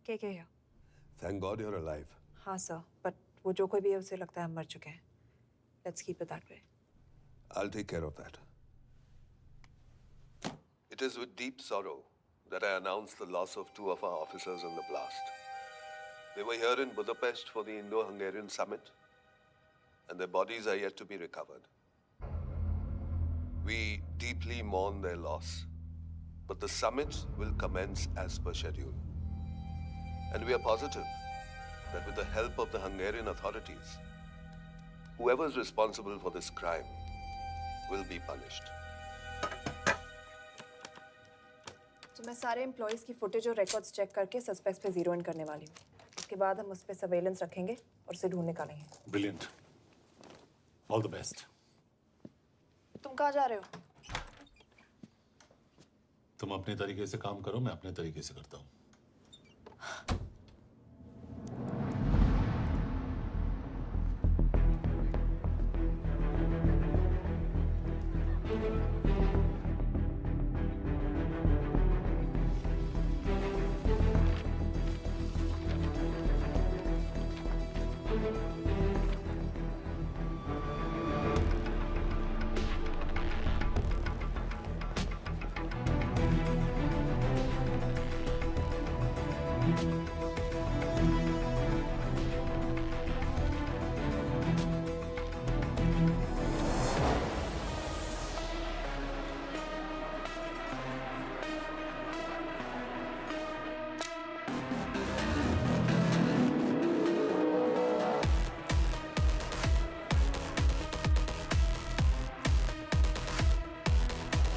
के here. Thank God you're alive. हाँ sir, but वो जो कोई भी है उसे लगता है हम मर चुके हैं. Let's keep it that way. I'll take care of that. It is with deep sorrow that I announce the loss of two of our officers in the blast. They were here in Budapest for the Indo-Hungarian summit, and their bodies are yet to be recovered. We deeply mourn their loss, but the summit will commence as per schedule. And we are positive that with the help of the Hungarian authorities, whoever is responsible for this crime will be punished. तो मैं सारे employees की footage और records check करके suspects पे zero in करने वाली हूँ. उसके बाद हम उस पे सर्वेलेंस रखेंगे और उसे ढूंढ निकालेंगे. Brilliant. All the best. तुम कहाँ जा रहे हो? तुम अपने तरीके से काम करो, मैं अपने तरीके से करता हूँ.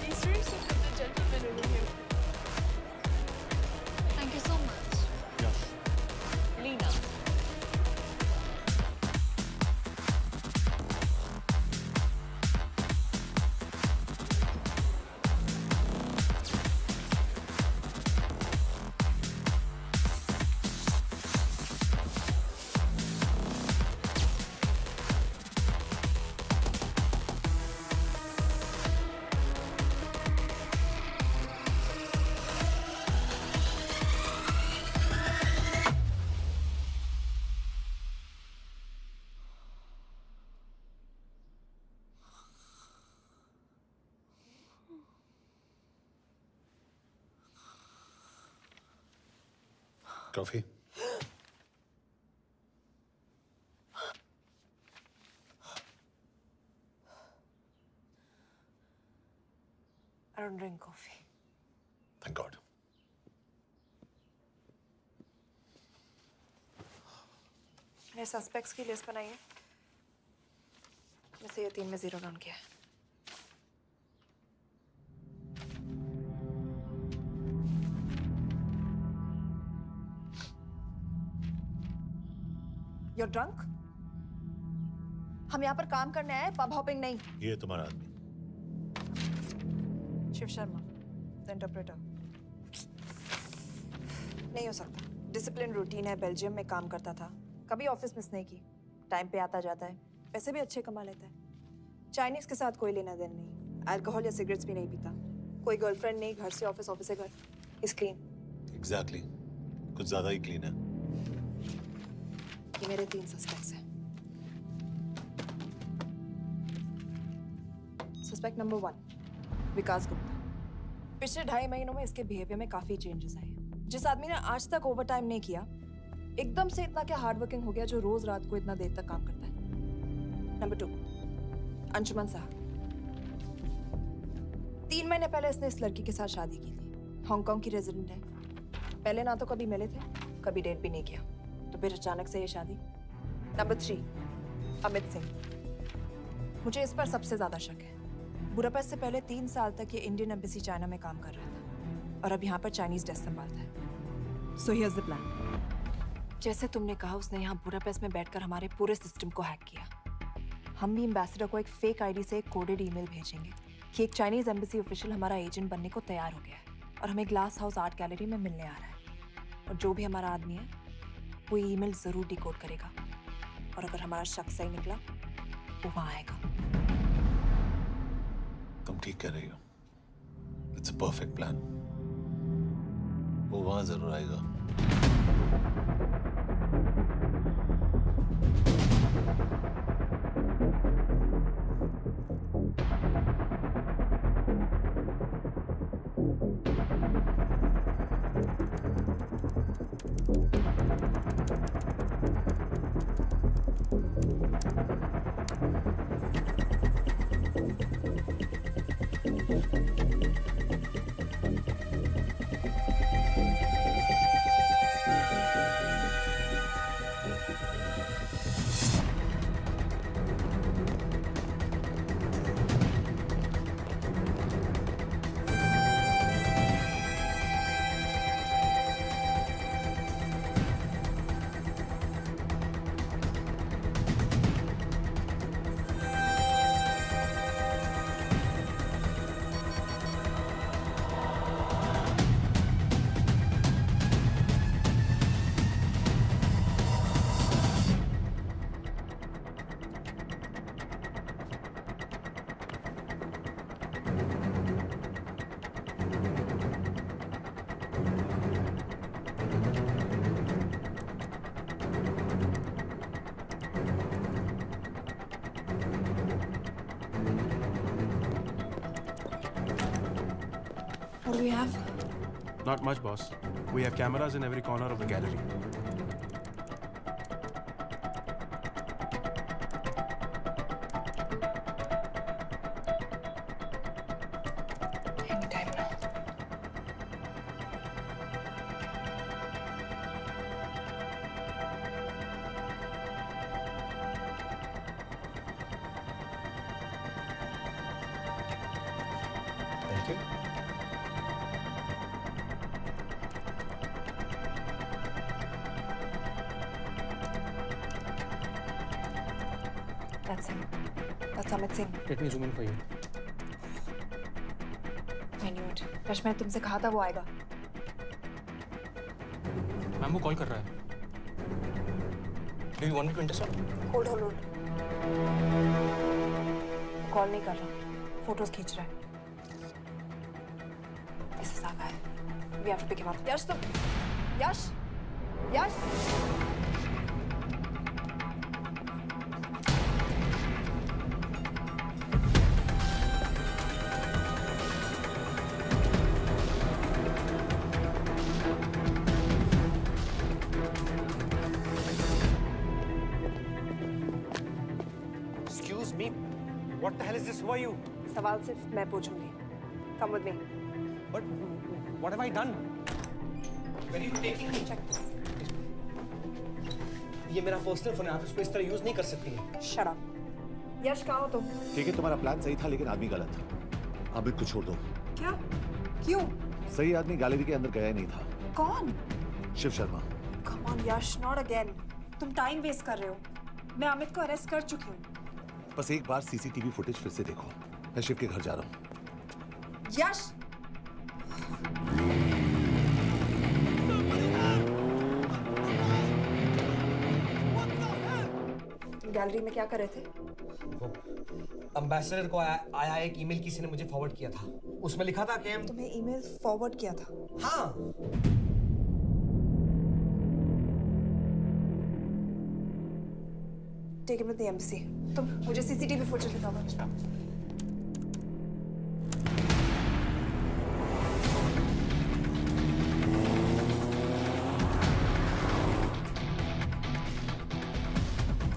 These drinks are for the gentleman over here. Thank you so much. Yes. Lena. Coffee? I don't drink coffee. Thank God. मैंने सस्पेक्ट्स की लिस्ट बनाई है. मैं से ये 3 में जीरो डाउन किया है. You're drunk? हम यहाँ पर काम करने आए, पब हॉपिंग नहीं. ये तुम्हारा आदमी. Shiv Sharma, the interpreter. नहीं हो सकता. डिसिप्लिन रूटीन है, बेल्जियम में काम करता था, कभी ऑफिस मिस नहीं की, टाइम पे आता जाता है, पैसे भी अच्छे कमा लेता है. चाइनीज के साथ कोई लेना देना नहीं, अल्कोहल या सिगरेट्स भी नहीं पीता, कोई गर्लफ्रेंड नहीं, घर से ऑफिस, ऑफिस से घर. Is clean. Exactly. कुछ ज्यादा ही क्लीन है. ये मेरे 3 सस्पेक्ट्स हैं. सस्पेक्ट नंबर 1, विकास गुप्ता. पिछले 2.5 महीनों में इसके बिहेवियर में काफी चेंजेस आए हैं. जिस आदमी ने आज तक ओवरटाइम नहीं किया, एकदम से इतना क्या हार्ड वर्किंग हो गया जो रोज रात को इतना देर तक काम करता है. नंबर 2, अंशुमन साहब. 3 महीने पहले इसने इस लड़की के साथ शादी की थी. हांगकांग की रेजिडेंट है. पहले ना तो कभी मिले थे, कभी डेट भी नहीं किया, तो फिर अचानक से ये शादी. नंबर 3, अमित सिंह. मुझे इस पर सबसे ज्यादा शक है. बुडापेस्ट से पहले 3 साल तक ये इंडियन एम्बेसी चाइना में काम कर रहा था और अब यहाँ पर चाइनीज डेस्क संभालता है. So here's the plan. जैसे तुमने कहा, उसने यहाँ बुडापेस्ट में बैठकर हमारे पूरे सिस्टम को हैक किया. हम भी एम्बेसडर को एक फेक आईडी से एक कोडेड ईमेल भेजेंगे कि एक चाइनीज एम्बेसी ऑफिशियल हमारा एजेंट बनने को तैयार हो गया है और हमें ग्लास हाउस आर्ट गैलरी में मिलने आ रहा है. और जो भी हमारा आदमी है वो ईमेल जरूर डिकोड करेगा और अगर हमारा शक सही निकला वो वहां आएगा. तुम ठीक कह रही हो. It's a perfect plan. वो वहां जरूर आएगा. What do we have? Not much, boss. We have cameras in every corner of the gallery. Anytime now. Thank you. That's him. That's Amit Singh. Let me zoom in for you. I knew it. Rush मैंने तुमसे कहा था वो आएगा. Ma'am वो call कर रहा है. Do you want me to intercept? Hold. Call नहीं कर रहा. फोटोज खींच रहा है. This is our guy. We have to pick him up. यश तुम. यश. Excuse me. What the hell is this? Who are you? सवाल सिर्फ मैं पूछूंगी. Come with me. But what have I done? Where are you taking me? Check this. ये मेरा personal phone है. आप इसको इस तरह यूज नहीं कर सकती हैं. Shut up. यश कहाँ हो तुम? ठीक है, तुम्हारा प्लान सही था लेकिन आदमी गलत था। अमित को छोड़ दो। क्या? क्यों? सही आदमी गैलरी के अंदर गया ही नहीं था। कौन? Shiv Sharma. Come on Yash, not again. तुम टाइम वेस्ट कर रहे हो. मैं अमित को अरेस्ट कर चुकी हूँ. बस एक बार सीसीटीवी फुटेज फिर से देखो। मैं शिव के घर जा रहा हूँ। यश! तुम गैलरी में क्या कर रहे थे? एम्बेसडर को आया एक ईमेल किसी ने मुझे फॉरवर्ड किया था. उसमें लिखा था कि तुम्हें ईमेल फॉरवर्ड किया था. हाँ. Take him to the embassy. तुम मुझे सीसीटीवी फुटेज दिखाओ.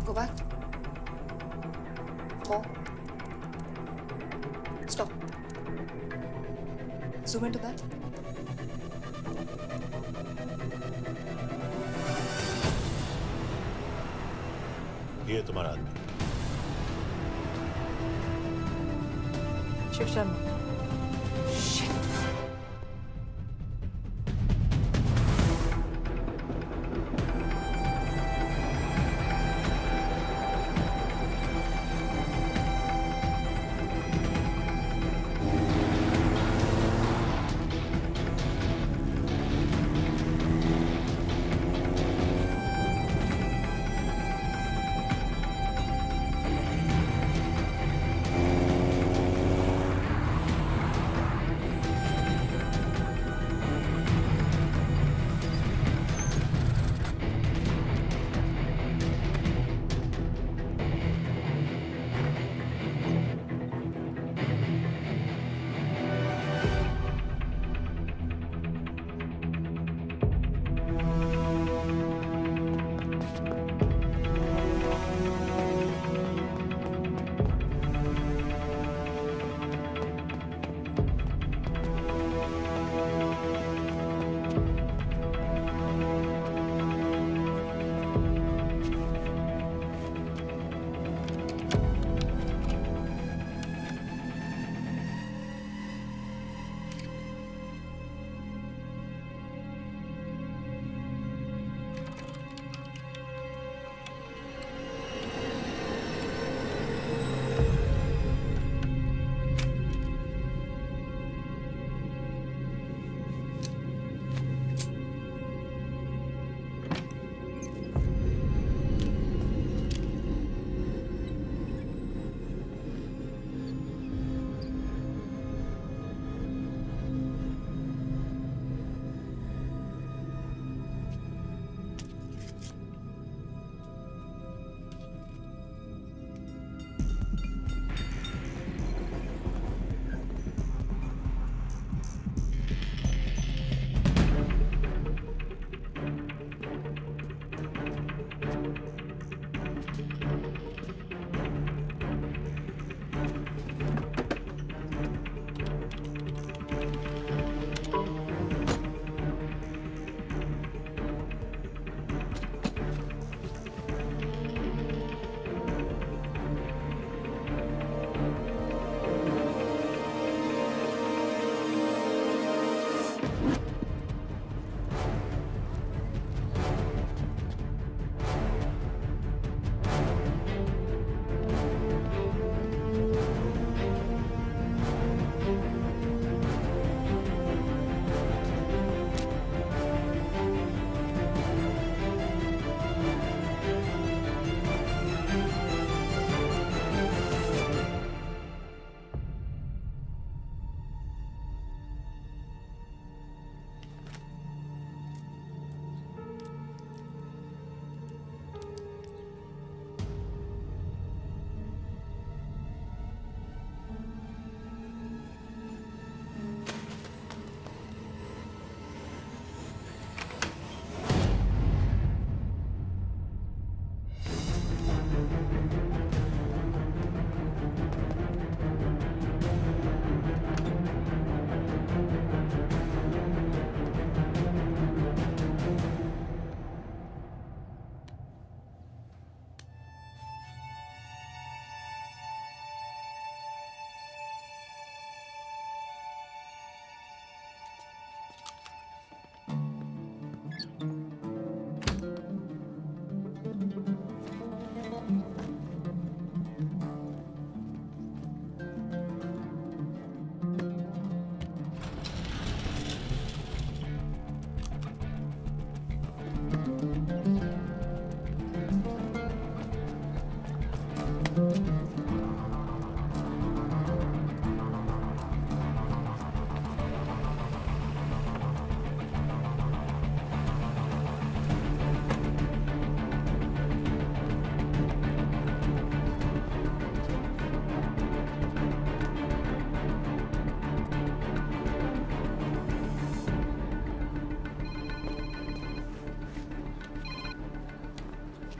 Go back. More. Stop. Zoom into that. ये तुम्हारा आदमी। शिव शर्मा. Shit.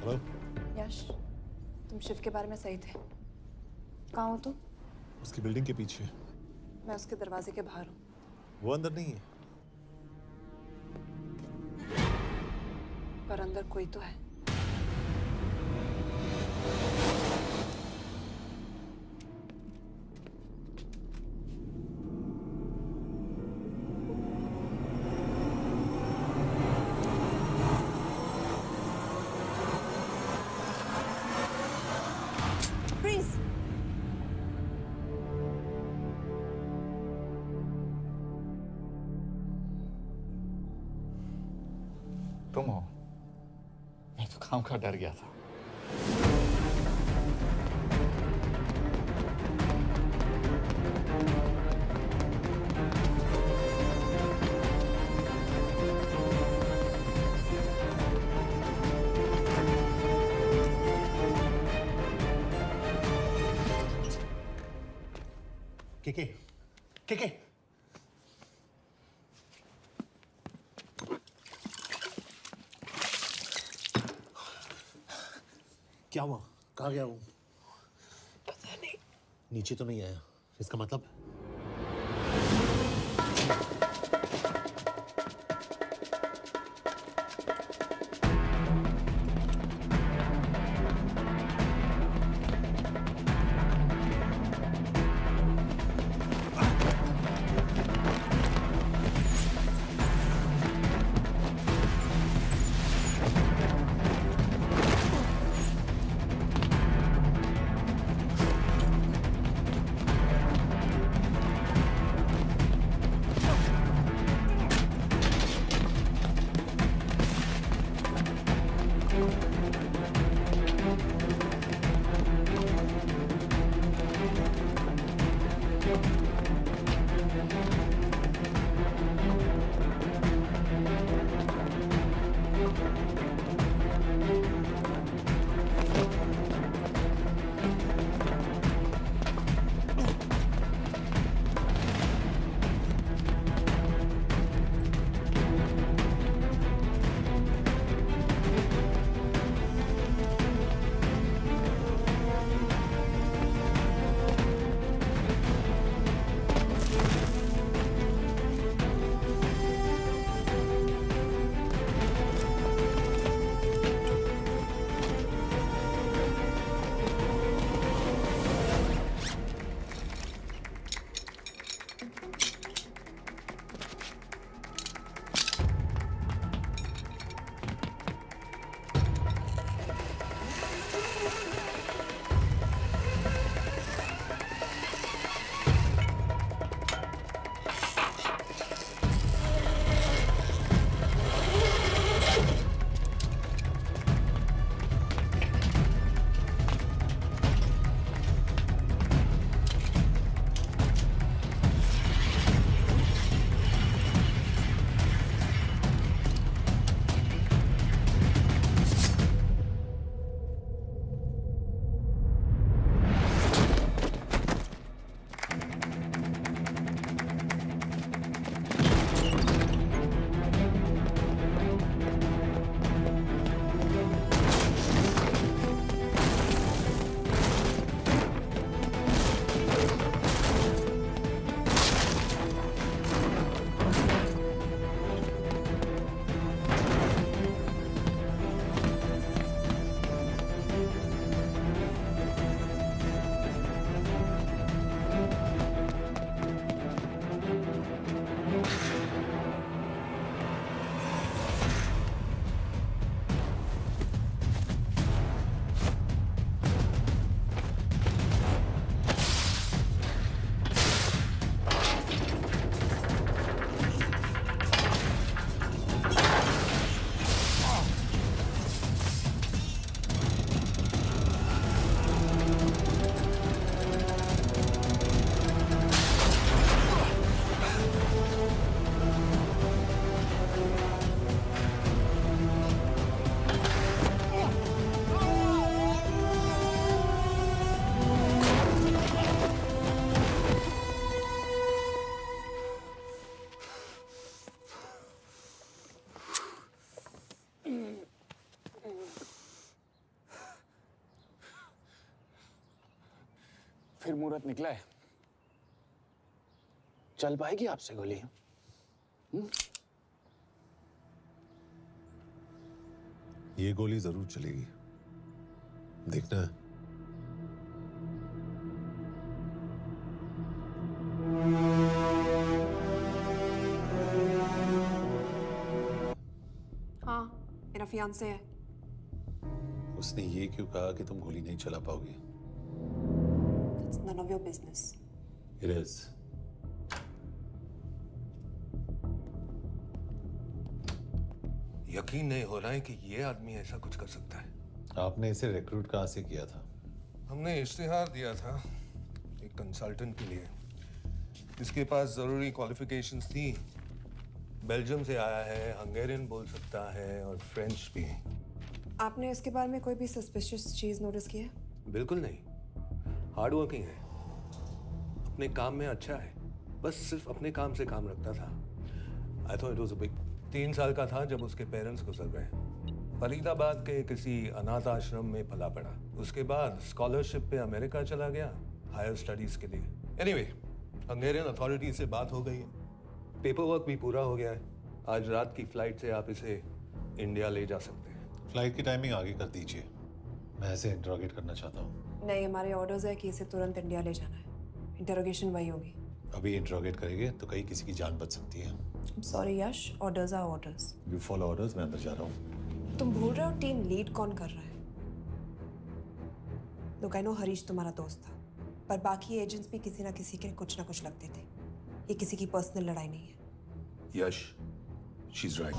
हेलो। यश, तुम शिव के बारे में सही थे। कहाँ हो तुम? उसकी बिल्डिंग के पीछे। मैं उसके दरवाजे के बाहर हूँ। वो अंदर नहीं है। पर अंदर कोई तो है। Freeze! तुम हो? मैं तो काम का डर गया था। केके, केके। क्या हुआ? कहाँ गया वो? पता नहीं। नीचे तो नहीं आया। इसका मतलब? आखिर मुहूर्त निकला है। चल पाएगी आपसे गोली? ये गोली जरूर चलेगी, देखना है। हाँ, मेरा फियांसे है। उसने ये क्यों कहा कि तुम गोली नहीं चला पाओगी? It's none of your business. It is. यकीन नहीं हो रहा है कि ये आदमी ऐसा कुछ कर सकता है। आपने इसे रिक्रूट कहाँ से किया था? हमने इश्तिहार दिया था एक कंसल्टेंट के लिए, जिसके पास जरूरी क्वालिफिकेशंस थी। बेल्जियम से आया है, हंगेरियन बोल सकता है और फ्रेंच भी। आपने इसके बारे में कोई भी सस्पिशियस चीज नोटिस की है? बिल्कुल नहीं, हार्ड वर्किंग है, अपने काम में अच्छा है, बस सिर्फ अपने काम से काम रखता था। I thought it was a big. 3 साल का था जब उसके पेरेंट्स गुजर गए। फरीदाबाद के किसी अनाथ आश्रम में पला पड़ा। उसके बाद स्कॉलरशिप पे अमेरिका चला गया हायर स्टडीज के लिए। एनीवे, हंगेरियन अथॉरिटी से बात हो गई है, पेपर वर्क भी पूरा हो गया है। आज रात की फ्लाइट से आप इसे इंडिया ले जा सकते हैं। फ्लाइट की टाइमिंग आगे कर दीजिए, मैं इसे इंट्रोगेट करना चाहता हूँ। नहीं, हमारे ऑर्डर्स है कि इसे तुरंत इंडिया ले जाना है। इंटरोगेशन वही होगी। अभी इंट्रोगेट करेंगे तो कहीं किसी की जान बच सकती है। Sorry Yash, orders are orders. You follow orders, मैं अंदर जा रहा हूँ। तुम भूल रहे हो टीम लीड कौन कर रहा है? लोग आई नो हरीश तुम्हारा दोस्त था, पर बाकी एजेंट्स भी किसी ना किसी के कुछ ना कुछ लगते थे। ये किसी की पर्सनल लड़ाई नहीं है। Yash, she is right.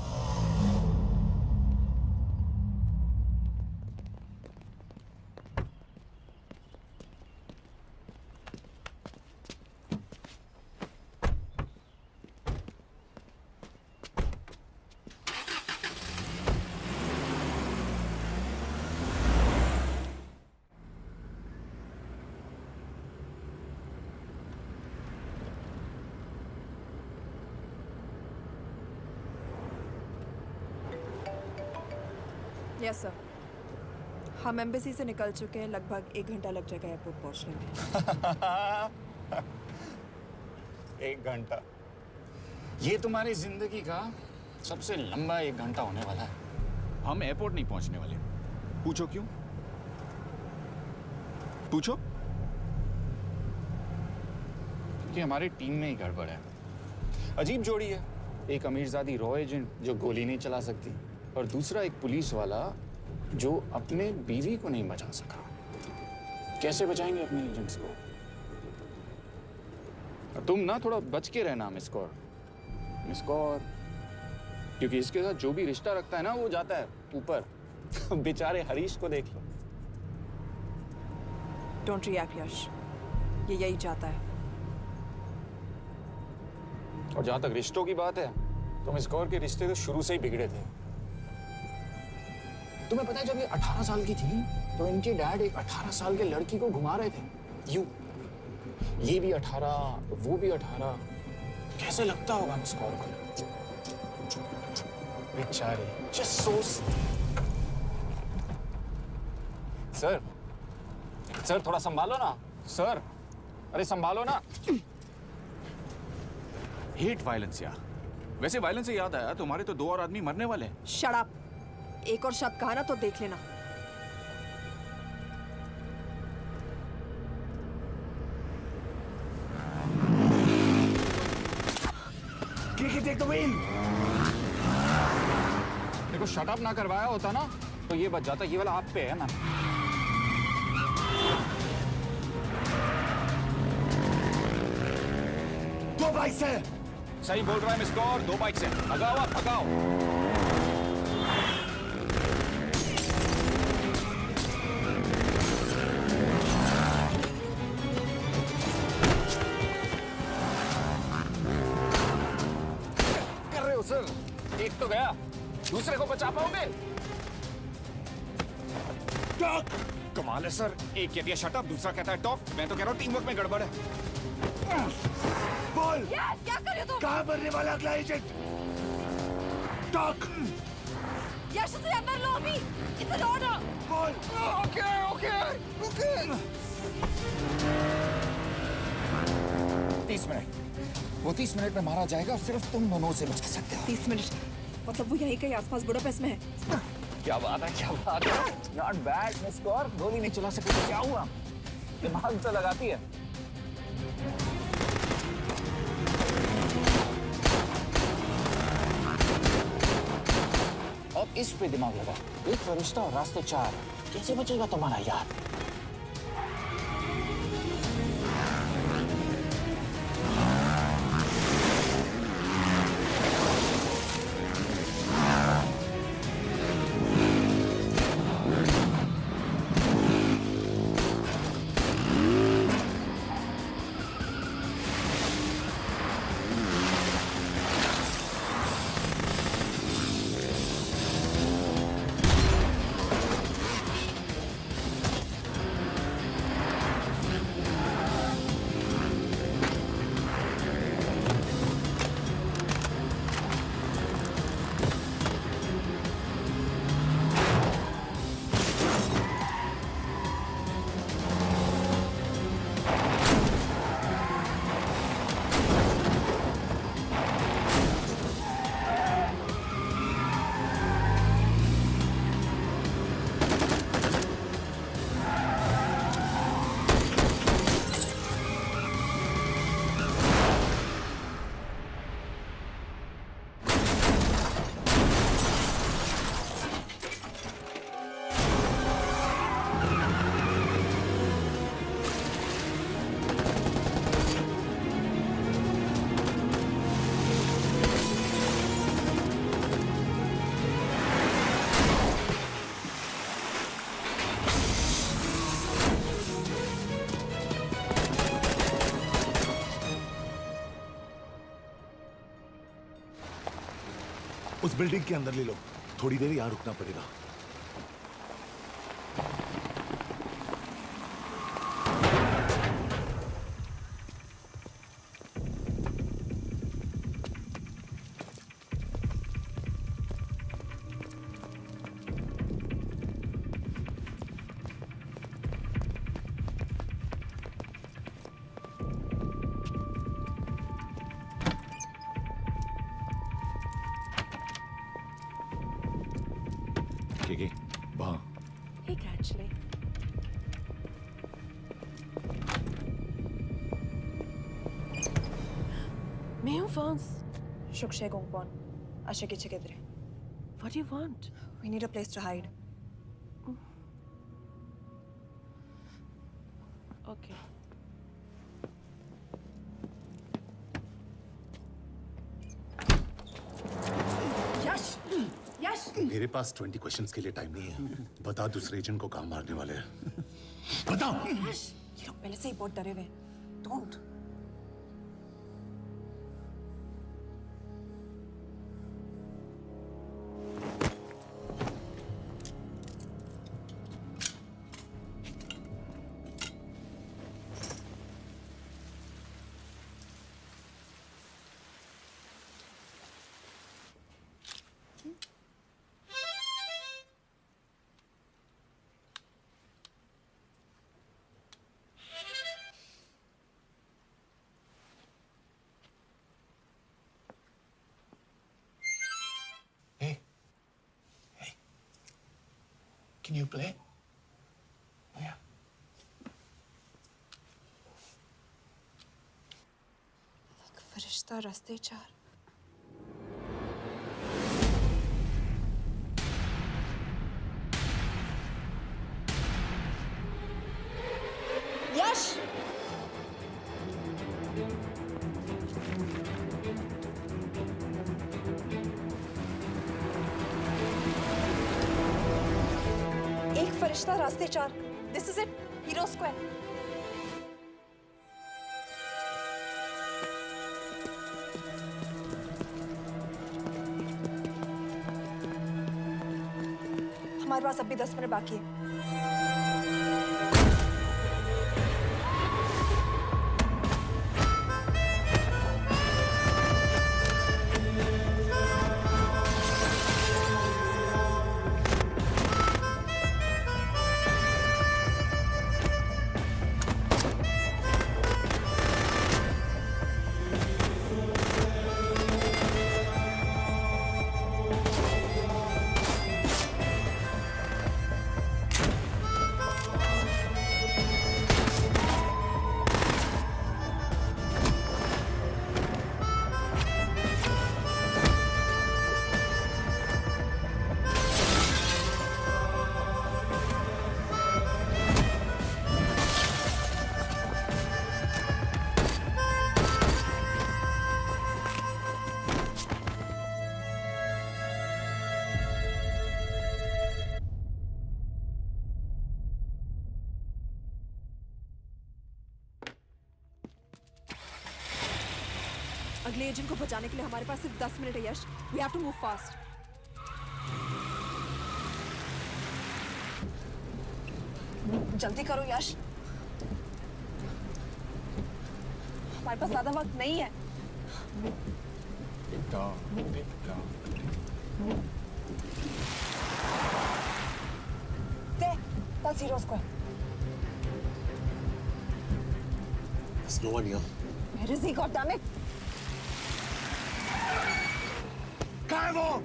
Yes sir, हम एम्बेसी से निकल चुके हैं। लगभग 1 घंटा लग जाएगा एयरपोर्ट पहुंचने में। 1 घंटा? ये तुम्हारी जिंदगी का सबसे लंबा 1 घंटा होने वाला है। हम एयरपोर्ट नहीं पहुंचने वाले। पूछो क्यों? पूछो। कि हमारी टीम में ही गड़बड़ है। अजीब जोड़ी है, एक अमीरजादी रॉ एजेंट जो गोली नहीं चला सकती, और दूसरा एक पुलिस वाला जो अपने बीवी को नहीं बचा सका। कैसे बचाएंगे अपने एजेंट्स को? तुम ना थोड़ा बच के रहना मिस कौर, क्योंकि इसके साथ जो भी रिश्ता रखता है ना वो जाता है ऊपर। बेचारे हरीश को देख लो। डोंट रिएक्ट यश, ये यही चाहता है। और जहां तक रिश्तों की बात है, तो मिस कौर के रिश्ते तो शुरू से ही बिगड़े थे। तुम्हें पता है जब ये 18 साल की थी तो इनके डैड एक 18 साल के लड़की को घुमा रहे थे यूं। ये भी 18, वो भी 18। कैसे लगता होगा मिस कौर को? बेचारे, जस्ट सो। सर थोड़ा संभालो ना सर। अरे संभालो ना। हेट वायलेंस यार। वैसे वायलेंस से याद आया, तुम्हारे तो 2 और आदमी मरने वाले हैं। Shut up. एक और शब्द कहा ना तो देख लेना। देखो शट अप ना करवाया होता ना तो ये बच जाता। ये वाला आप पे है ना। दो बाइक से। सही बोल रहा है मिस कौर, 2 बाइक से। भगाओ आप, भगाओ। सर, एक तो गया, दूसरे को बचा पाओगे? टॉक। कमाल है सर, एक कहती है शट अप, दूसरा कहता है टॉक। मैं तो कह रहा हूँ टीम वर्क में गड़बड़ है। बोल, क्या कर रहे हो तुम? कहाँ मरने वाला अगला एजेंट? टॉक। यश से अंदर लो अभी। It's an order. बोल। ओके। 30 मिनट। वो 30 मिनट में मारा जाएगा, सिर्फ तुम दोनों से बच सकते हो। 30 मिनट मतलब वो यहीं कहीं आसपास बुडापेस्ट में है। क्या बात है, क्या बात है। नॉट बैड मिस कौर, गोली नहीं चला सके तो क्या हुआ, दिमाग तो लगाती है। अब इस पे दिमाग लगा। एक फरिश्ता और रास्ते 4, कैसे बचेगा तुम्हारा यार? उस बिल्डिंग के अंदर ले लो, थोड़ी देर यहाँ रुकना पड़ेगा। वहाँ Hey, actually. Mayo Vance, Shukshay Gongpon. Ashiki Chikidre. what do you want? We need a place to hide. Okay. Yash! Yash! मेरे पास 20 क्वेश्चंस के लिए टाइम नहीं है। बता दूसरे एजेंट को कहाँ मारने वाले हैं। बता। Yash! ये लोग पहले से ही बहुत डरे हुए हैं। Don't. Can you play? Yeah. फरिश्ता रास्ते 4. Yash! एक फरिश्ता रास्ते 4. This is it. Hero Square. हमारे पास अभी 10 मिनट बाकी है। अगले एजेंट को बचाने के लिए हमारे पास सिर्फ 10 मिनट है Yash. We have to move fast. जल्दी करो यश, हमारे पास ज्यादा वक्त नहीं है। That's Zero Square. There's no one here. Where is he? God damn it! कहाँ है वो?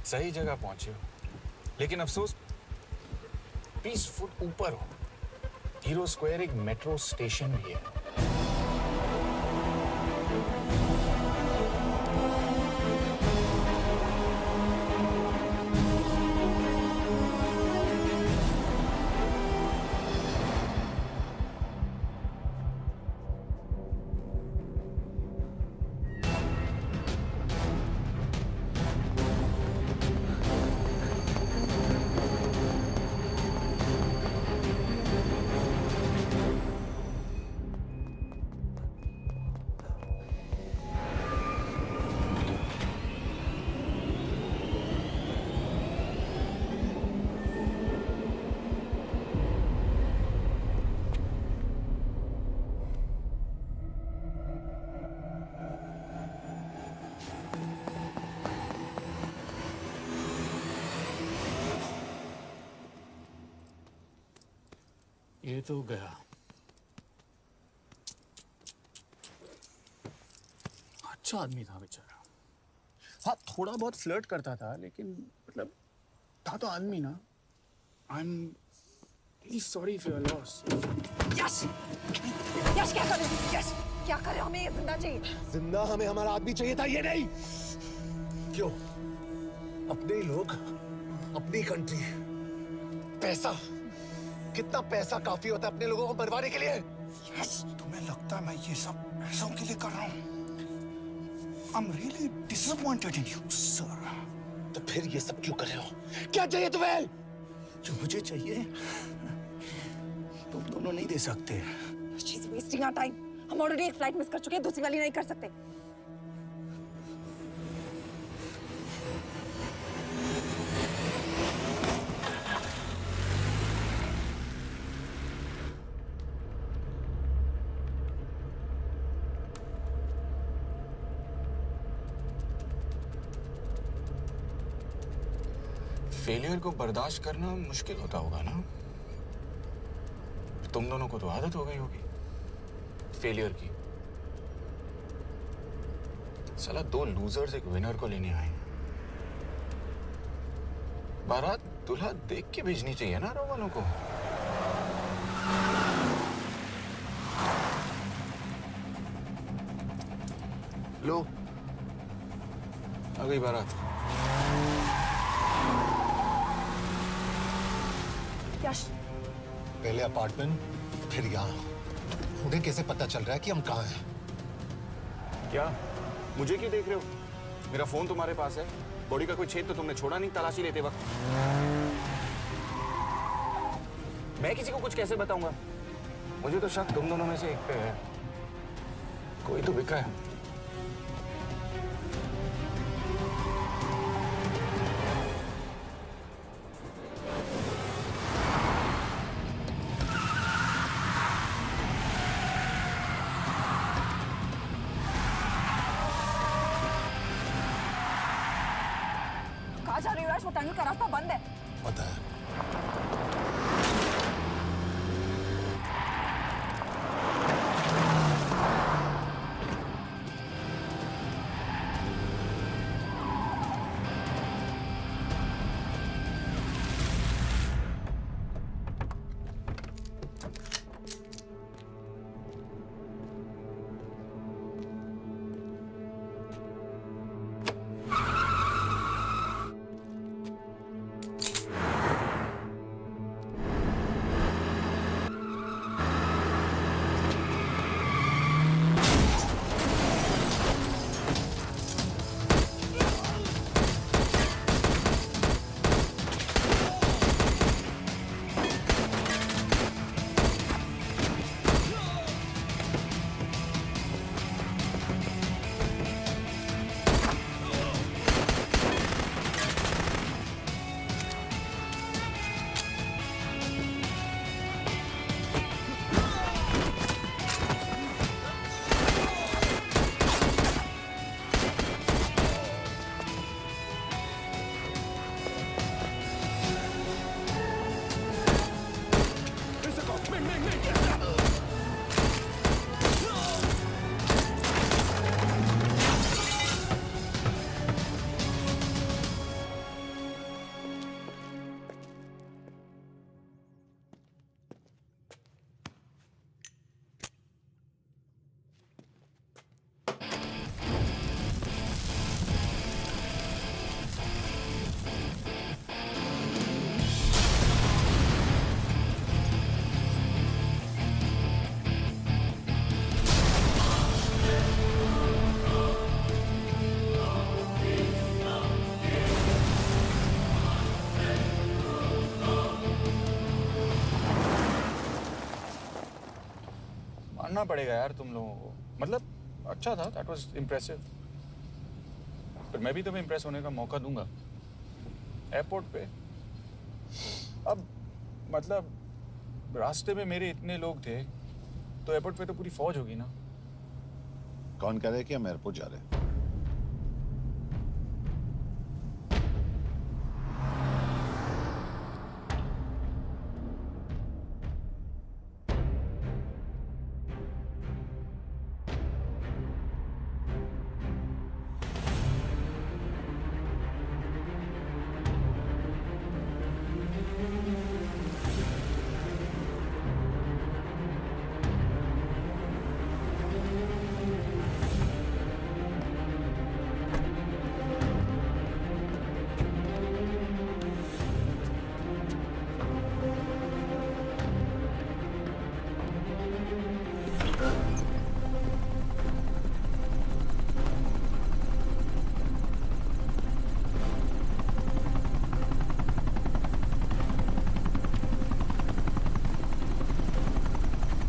सही जगह पहुंचे हो, लेकिन अफसोस 20 फुट ऊपर हो। हीरो स्क्वायर एक मेट्रो स्टेशन भी है। ये तो गया। अच्छा आदमी था बेचारा। हाँ, थोड़ा बहुत फ्लर्ट करता था, लेकिन मतलब था तो आदमी ना। I am really sorry for your loss. Yash! Yash क्या कर रहे हो? यश! क्या कर रहे हो? हमें ये जिंदा चाहिए। जिंदा हमें हमारा आदमी चाहिए था, ये नहीं। क्यों? अपने ही लोग, अपनी कंट्री, पैसा। कितना पैसा काफी होता है अपने लोगों को मरवाने के लिए? यस, तुम्हें लगता है मैं ये सब पैसों के लिए कर रहा हूँ? आई am really disappointed in you sir. तो फिर ये सब क्यों कर रहे हो? क्या चाहिए तुम्हें? जो मुझे चाहिए तुम दोनों नहीं दे सकते। She's wasting our time. हम ऑलरेडी एक फ्लाइट मिस कर चुके हैं, दूसरी वाली नहीं कर सकते। फेलियर को बर्दाश्त करना मुश्किल होता होगा ना? तुम दोनों को तो आदत हो गई होगी फेलियर की। साला 2 लूजर्स एक विनर को लेने आए। बारात दूल्हा देख के भेजनी चाहिए ना रो वालों को। लो, आ गई बारात। यश! पहले अपार्टमेंट, फिर यहाँ। उन्हें कैसे पता चल रहा है कि हम कहाँ हैं? क्या मुझे क्यों देख रहे हो? मेरा फोन तुम्हारे पास है। बॉडी का कोई छेद तो तुमने छोड़ा नहीं तलाशी लेते वक्त। मैं किसी को कुछ कैसे बताऊंगा? मुझे तो शक तुम दोनों में से एक पे है। कोई तो बिका है। कहाँ जा रही हो यश? वो टनल का रास्ता बंद है। पता है। करना पड़ेगा यार तुम लोगों को। मतलब अच्छा था, दैट वाज इम्प्रेसिव। पर मैं भी तुम्हें इम्प्रेस होने का मौका दूंगा एयरपोर्ट पे। अब मतलब रास्ते में मेरे इतने लोग थे, तो एयरपोर्ट पे तो पूरी फौज होगी ना। कौन कह रहा है कि हम एयरपोर्ट जा रहे हैं?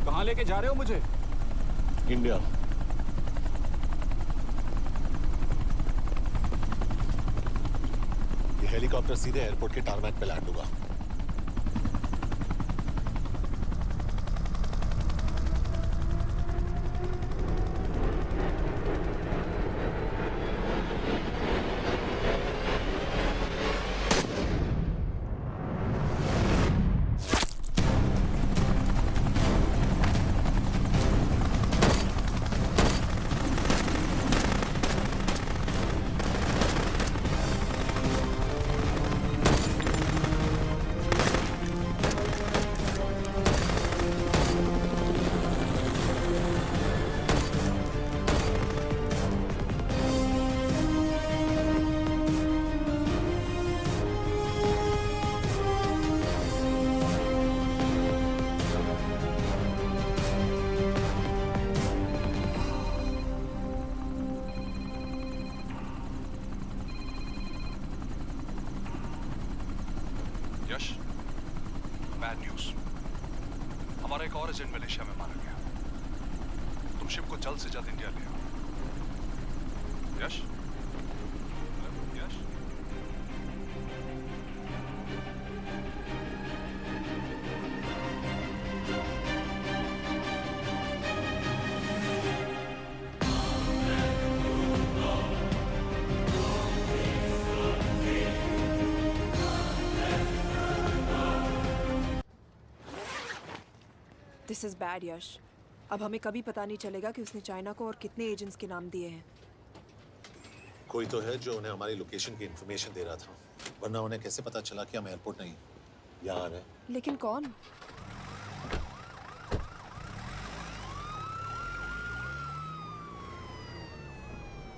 कहाँ लेके जा रहे हो मुझे? इंडिया। ये हेलीकॉप्टर सीधे एयरपोर्ट के टारमैक पे लैंड होगा। यश, बैड न्यूज। हमारा एक और एजेंट मलेशिया में मारा गया। तुम शिप को जल्द से जल्द इंडिया ले आओ। यश? यश? दिस इज बैड यश। अब हमें कभी पता नहीं चलेगा कि उसने चाइना को और कितने एजेंट्स के नाम दिए हैं। कोई तो है जो उन्हें हमारी लोकेशन की इंफॉर्मेशन दे रहा था, वरना उन्हें कैसे पता चला कि हम एयरपोर्ट नहीं यहाँ आ रहे हैं? लेकिन कौन?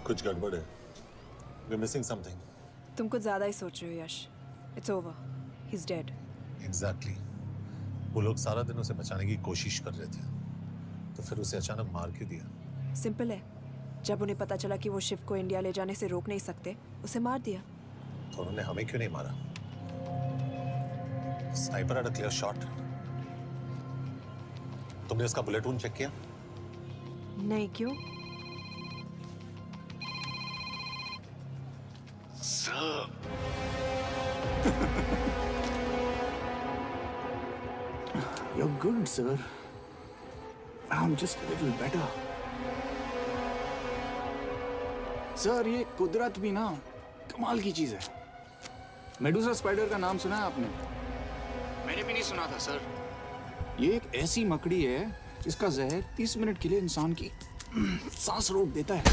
कुछ गड़बड़ है। We're missing something. तुम कुछ ज्यादा ही सोच रहे हो Yash. It's over, he is dead. Exactly. वो लोग सारा दिन उसे बचाने की कोशिश कर रहे थे, तो फिर उसे अचानक मार क्यों दिया? सिंपल है, जब उन्हें पता चला कि वो शिव को इंडिया ले जाने से रोक नहीं सकते, उसे मार दिया। तो उन्होंने हमें क्यों नहीं मारा? Sniper had a clear shot. तुमने उसका बुलेट वूंड चेक किया? नहीं, क्यों? You're good, sir. I'm just a little better. Sir, ये कुदरत भी ना कमाल की चीज है। मेडुसा स्पाइडर का नाम सुना है आपने? मैंने भी नहीं सुना था सर। ये एक ऐसी मकड़ी है जिसका जहर 30 मिनट के लिए इंसान की सांस रोक देता है।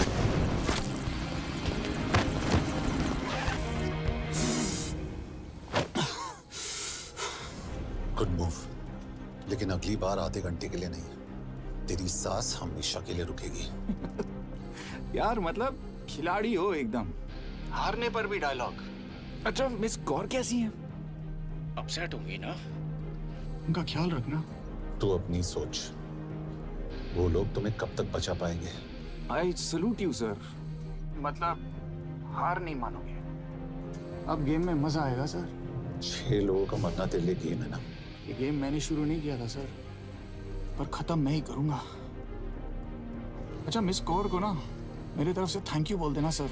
गुड मूव, लेकिन अगली बार आधे घंटे के लिए नहीं, तेरी सांस हमेशा के लिए रुकेगी। यार मतलब खिलाड़ी हो एकदम, हारने पर भी डायलॉग। अच्छा, मिस गौर कैसी हैं? अपसेट होंगी ना? उनका ख्याल रखना। तू अपनी सोच, वो लोग तुम्हें कब तक बचा पाएंगे? I salute you sir. मतलब हार नहीं मानोगे। अब गेम में मजा आएगा सर। 6 लोगों का मरना तेरे लिए गेम है ना? ये गेम मैंने शुरू नहीं किया था सर, पर खत्म मैं ही करूंगा। अच्छा, मिस कौर को ना मेरी तरफ से थैंक यू बोल देना सर।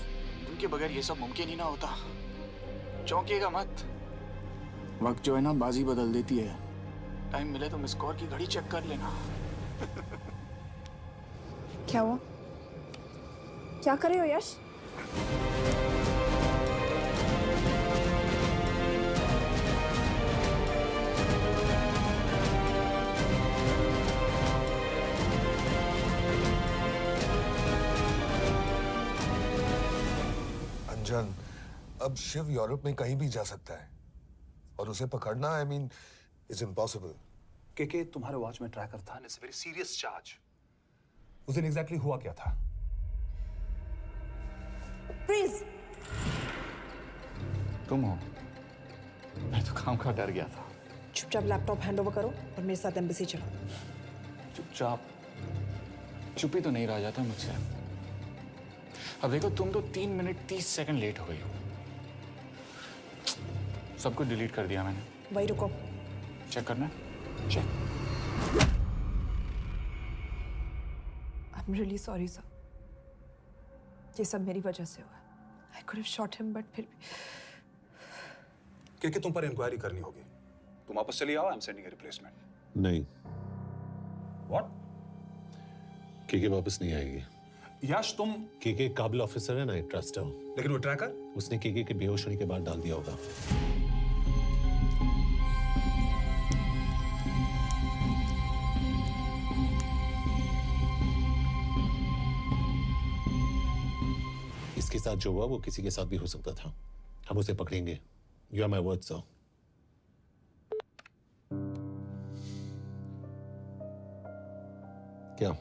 उनके बगैर ये सब मुमकिन ही ना होता। चौंकिएगा मत, वक्त जो है ना बाजी बदल देती है। टाइम मिले तो मिस कौर की घड़ी चेक कर लेना। क्या हुआ? क्या कर रहे हो यश? अंजन, अब शिव यूरोप में कहीं भी जा सकता है और उसे पकड़ना आई मीन इज इम्पॉसिबल। के तुम्हारे वॉच में ट्रैकर था, it's a very serious charge. उस दिन एग्जैक्टली हुआ क्या था? प्लीज। तुम हो? मैं तो काम का डर गया था। चुपचाप लैपटॉप हैंड ओवर करो और मेरे साथ एम्बेसी चलो। चुपचाप? चुप ही तो नहीं रहा जाता मुझसे। अब देखो, तुम तो 3 मिनट 30 सेकंड लेट हो गई हो। सब कुछ डिलीट कर दिया मैंने। वही रुको। चेक करना है? Check. I'm really sorry sir। ये सब मेरी वजह से हुआ। I could have shot him but फिर भी। के तुम पर इंक्वायरी करनी होगी। तुम वापस चली आओ, I am sending a replacement. नहीं, व्हाट? के वापस नहीं आएगी। यश तुम के काबिल ऑफिसर है ना, आई ट्रस्ट है। लेकिन वो ट्रैकर? उसने के बेहोश होने के बाद डाल दिया होगा। इसके साथ जो हुआ वो किसी के साथ भी हो सकता था। हम उसे पकड़ेंगे। You are my word sir. क्या?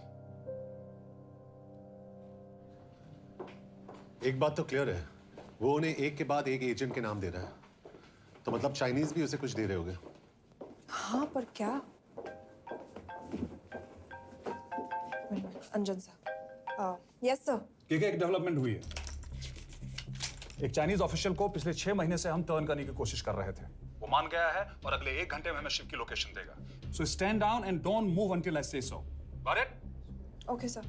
एक बात तो क्लियर है, वो उन्हें एक के बाद एक एजेंट के नाम दे रहा है, तो मतलब चाइनीज भी उसे कुछ दे रहे होंगे। हाँ पर क्या? अंजन सर। Yes sir. के एक डेवलपमेंट हुई है। एक चाइनीज ऑफिशियल को पिछले 6 महीने से हम टर्न करने की कोशिश कर रहे थे। वो मान गया है और अगले 1 घंटे में हमें शिव की लोकेशन देगा। So stand down and don't move until I say so. Got it? Okay sir.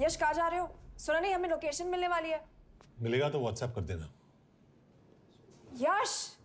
Yash कहाँ जा रहे हो? सुना नहीं, हमें लोकेशन मिलने वाली है। मिलेगा तो व्हाट्सएप कर देना। यश।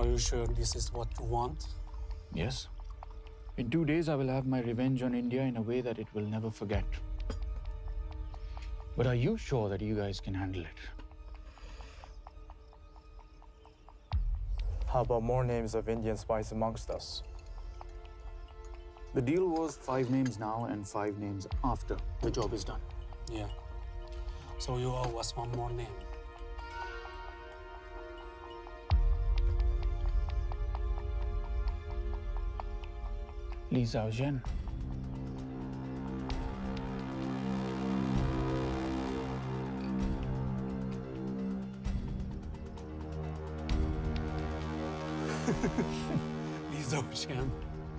Are you sure this is what you want? Yes. In 2 days, I will have my revenge on India in a way that it will never forget. But are you sure that you guys can handle it? How about more names of Indian spies amongst us? The deal was 5 names now and 5 names after the job is done. Yeah. So you owe us one more name. Li Xiaozhen. Li Xiaozhen.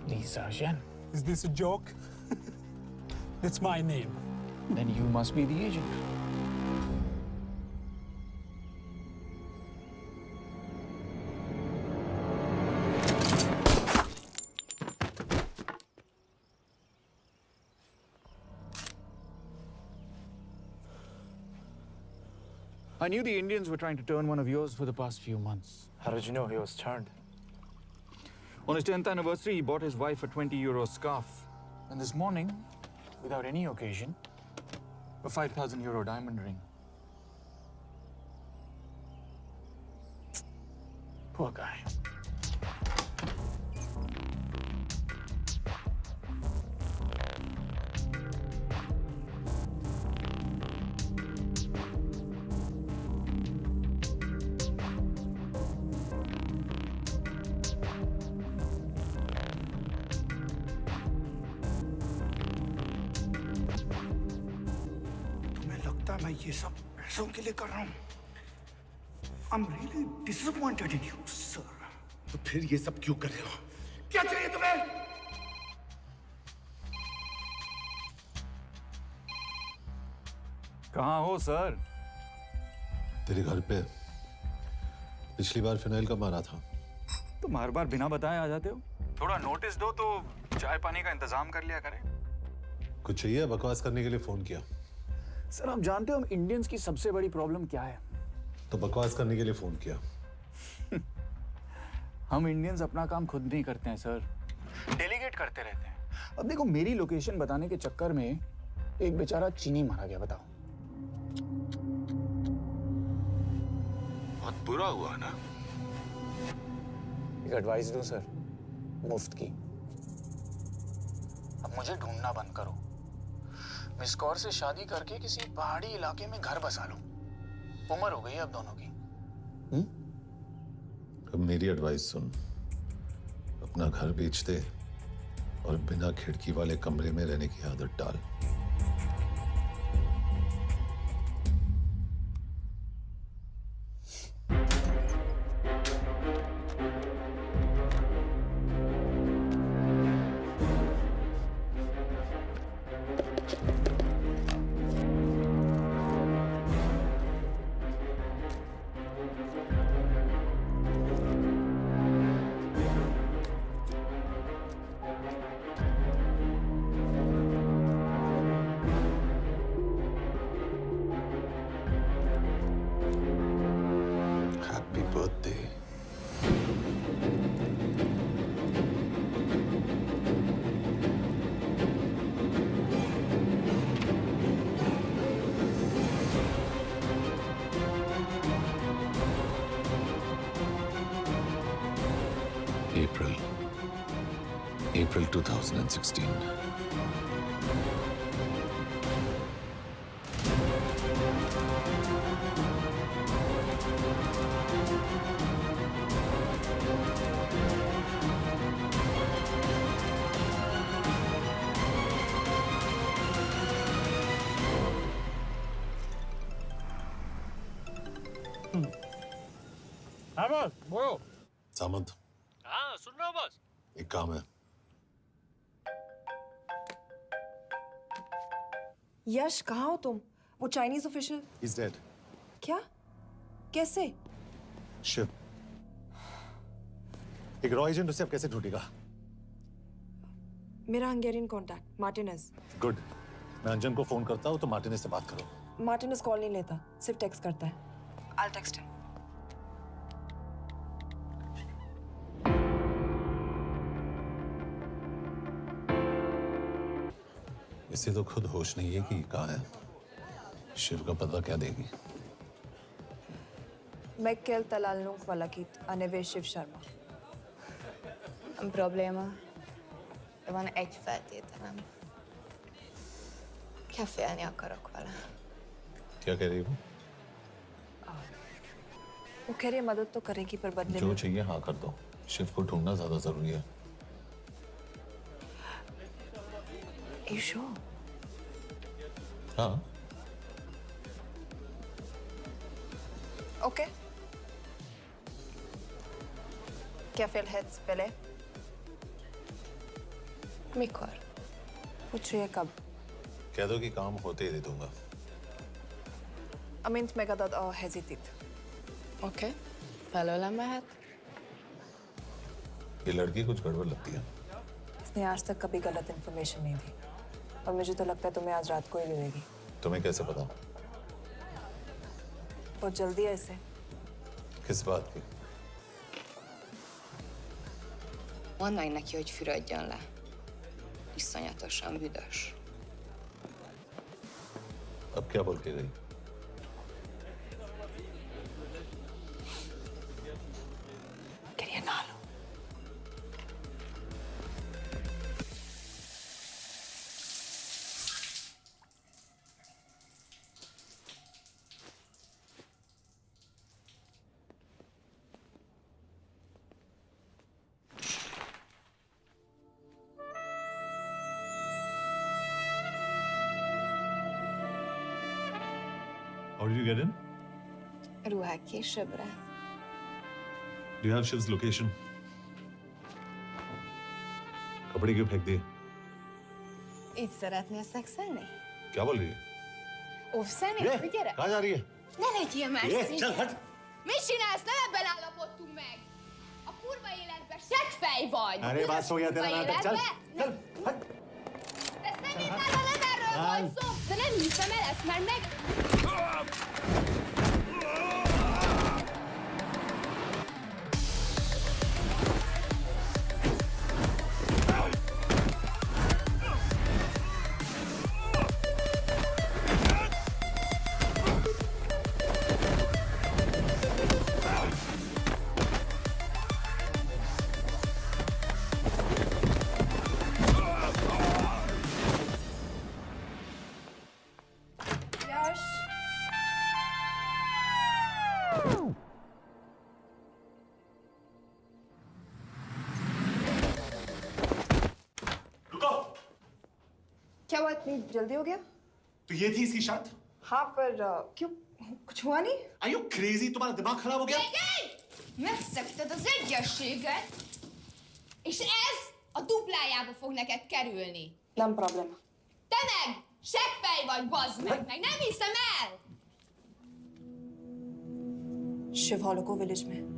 Li Xiaozhen. Is this a joke? That's my name. Then you must be the agent. I knew the Indians were trying to turn one of yours for the past few months. How did you know he was turned? On his 10th anniversary, he bought his wife a 20-euro scarf. And this morning, without any occasion, a 5,000-euro diamond ring. Poor guy. मैं ये सब पैसों के लिए कर रहा हूँ। I'm really disappointed in you, sir. तो फिर ये सब क्यों कर रहे हो? क्या चाहिए तुम्हें? कहाँ हो सर? तेरे घर पे पिछली बार फिनाइल कब मारा था? तुम हर बार बिना बताए आ जाते हो। थोड़ा नोटिस दो तो चाय पानी का इंतजाम कर लिया करें। कुछ चाहिए? बकवास करने के लिए फोन किया। सर आप जानते हो हम इंडियंस की सबसे बड़ी प्रॉब्लम क्या है? तो बकवास करने के लिए फोन किया। हम इंडियंस अपना काम खुद नहीं करते हैं सर, डेलीगेट करते रहते हैं। अब देखो मेरी लोकेशन बताने के चक्कर में एक बेचारा चीनी मारा गया, बताओ। बहुत बुरा हुआ ना। एक एडवाइस दो सर, मुफ्त की। अब मुझे ढूंढना बंद करो, मिस कौर से शादी करके किसी पहाड़ी इलाके में घर बसा लो। उम्र हो गई है अब दोनों की। अब मेरी एडवाइस सुन, अपना घर बेच दे और बिना खिड़की वाले कमरे में रहने की आदत डाल। Happy birthday. April 2016. हाँ बॉस, बोलो। सामंत, हाँ सुन रहा हूँ बॉस। एक काम है। यश कहाँ हो तुम? वो चाइनीज ऑफिशियल He's dead. क्या? कैसे? शिव, एक रॉ एजेंट उसे अब कैसे ढूंढेगा? मेरा हंगेरियन कॉन्टैक्ट मार्टिनेज। गुड, मैं अंजन को फोन करता हूँ तो मार्टिनेज से बात करो। मार्टिनेज कॉल नहीं लेता, सिर्फ टेक्स्ट करता है। I'll text him. इसे तो खुद होश नहीं है कि कहाँ है। शिव का पता क्या देगी? Mekkel találnunk valakit, a neve Shiv Sharma. Probléma. Van egy feltételem. Kefélni akarok vele. क्या कह रही हो? वो कह रही है मदद तो करेगी पर बदले जो में। चाहिए हाँ कर दो। शिव को ढूंढना ज्यादा जरूरी है। You sure? हाँ। Okay. Kefél heads pele? Mikor? पूछ रही है कब? कह दो कि काम होते ही दे दूंगा। Amint megadod a hezitit. Oké. Felőlem mehet? ये लड़की कुछ गड़बड़ लगती है। इसने आज तक कभी गलत इन्फॉर्मेशन नहीं दी और मुझे तो लगता है तुम्हें आज रात को ही मिलेगी। तुम्हें कैसे पता? बहुत जल्दी है इसे। किस बात की? Mondd meg neki, hogy fürödjön le. Iszonyatosan büdös. अब क्या बोल के गई? करिए ना लो। did you get in? Ruhák későbbre. Do you have Shiv's location? कपड़े क्यों फेंक दिए? Itt szeretnél szexelni? क्या बोल रही है? Óvszerni? Gyere! कहाँ जा रही है? Ne legyél már szín! चल हट! Mit csinálsz? Nem ebben állapodtunk meg! A kurva életben seggfej vagy! अरे बात हो गया तेरा नाटक चल चल हट! De szerintem nem erről van szó! De nem hiszem el, ezt már meg... यश रुको! क्या हुआ, इतनी जल्दी हो गया? तो ये थी इसकी शर्त? हाँ, पर क्यों, कुछ हुआ नहीं? Are you crazy? तुम्हारा दिमाग खराब हो गया? Megszegted az egyességet, és ez a duplájába fog neked kerülni. Nem probléma. Te meg seggfej vagy, bazd meg! Nem hiszem el! Shiv हॉलोको विलेज में।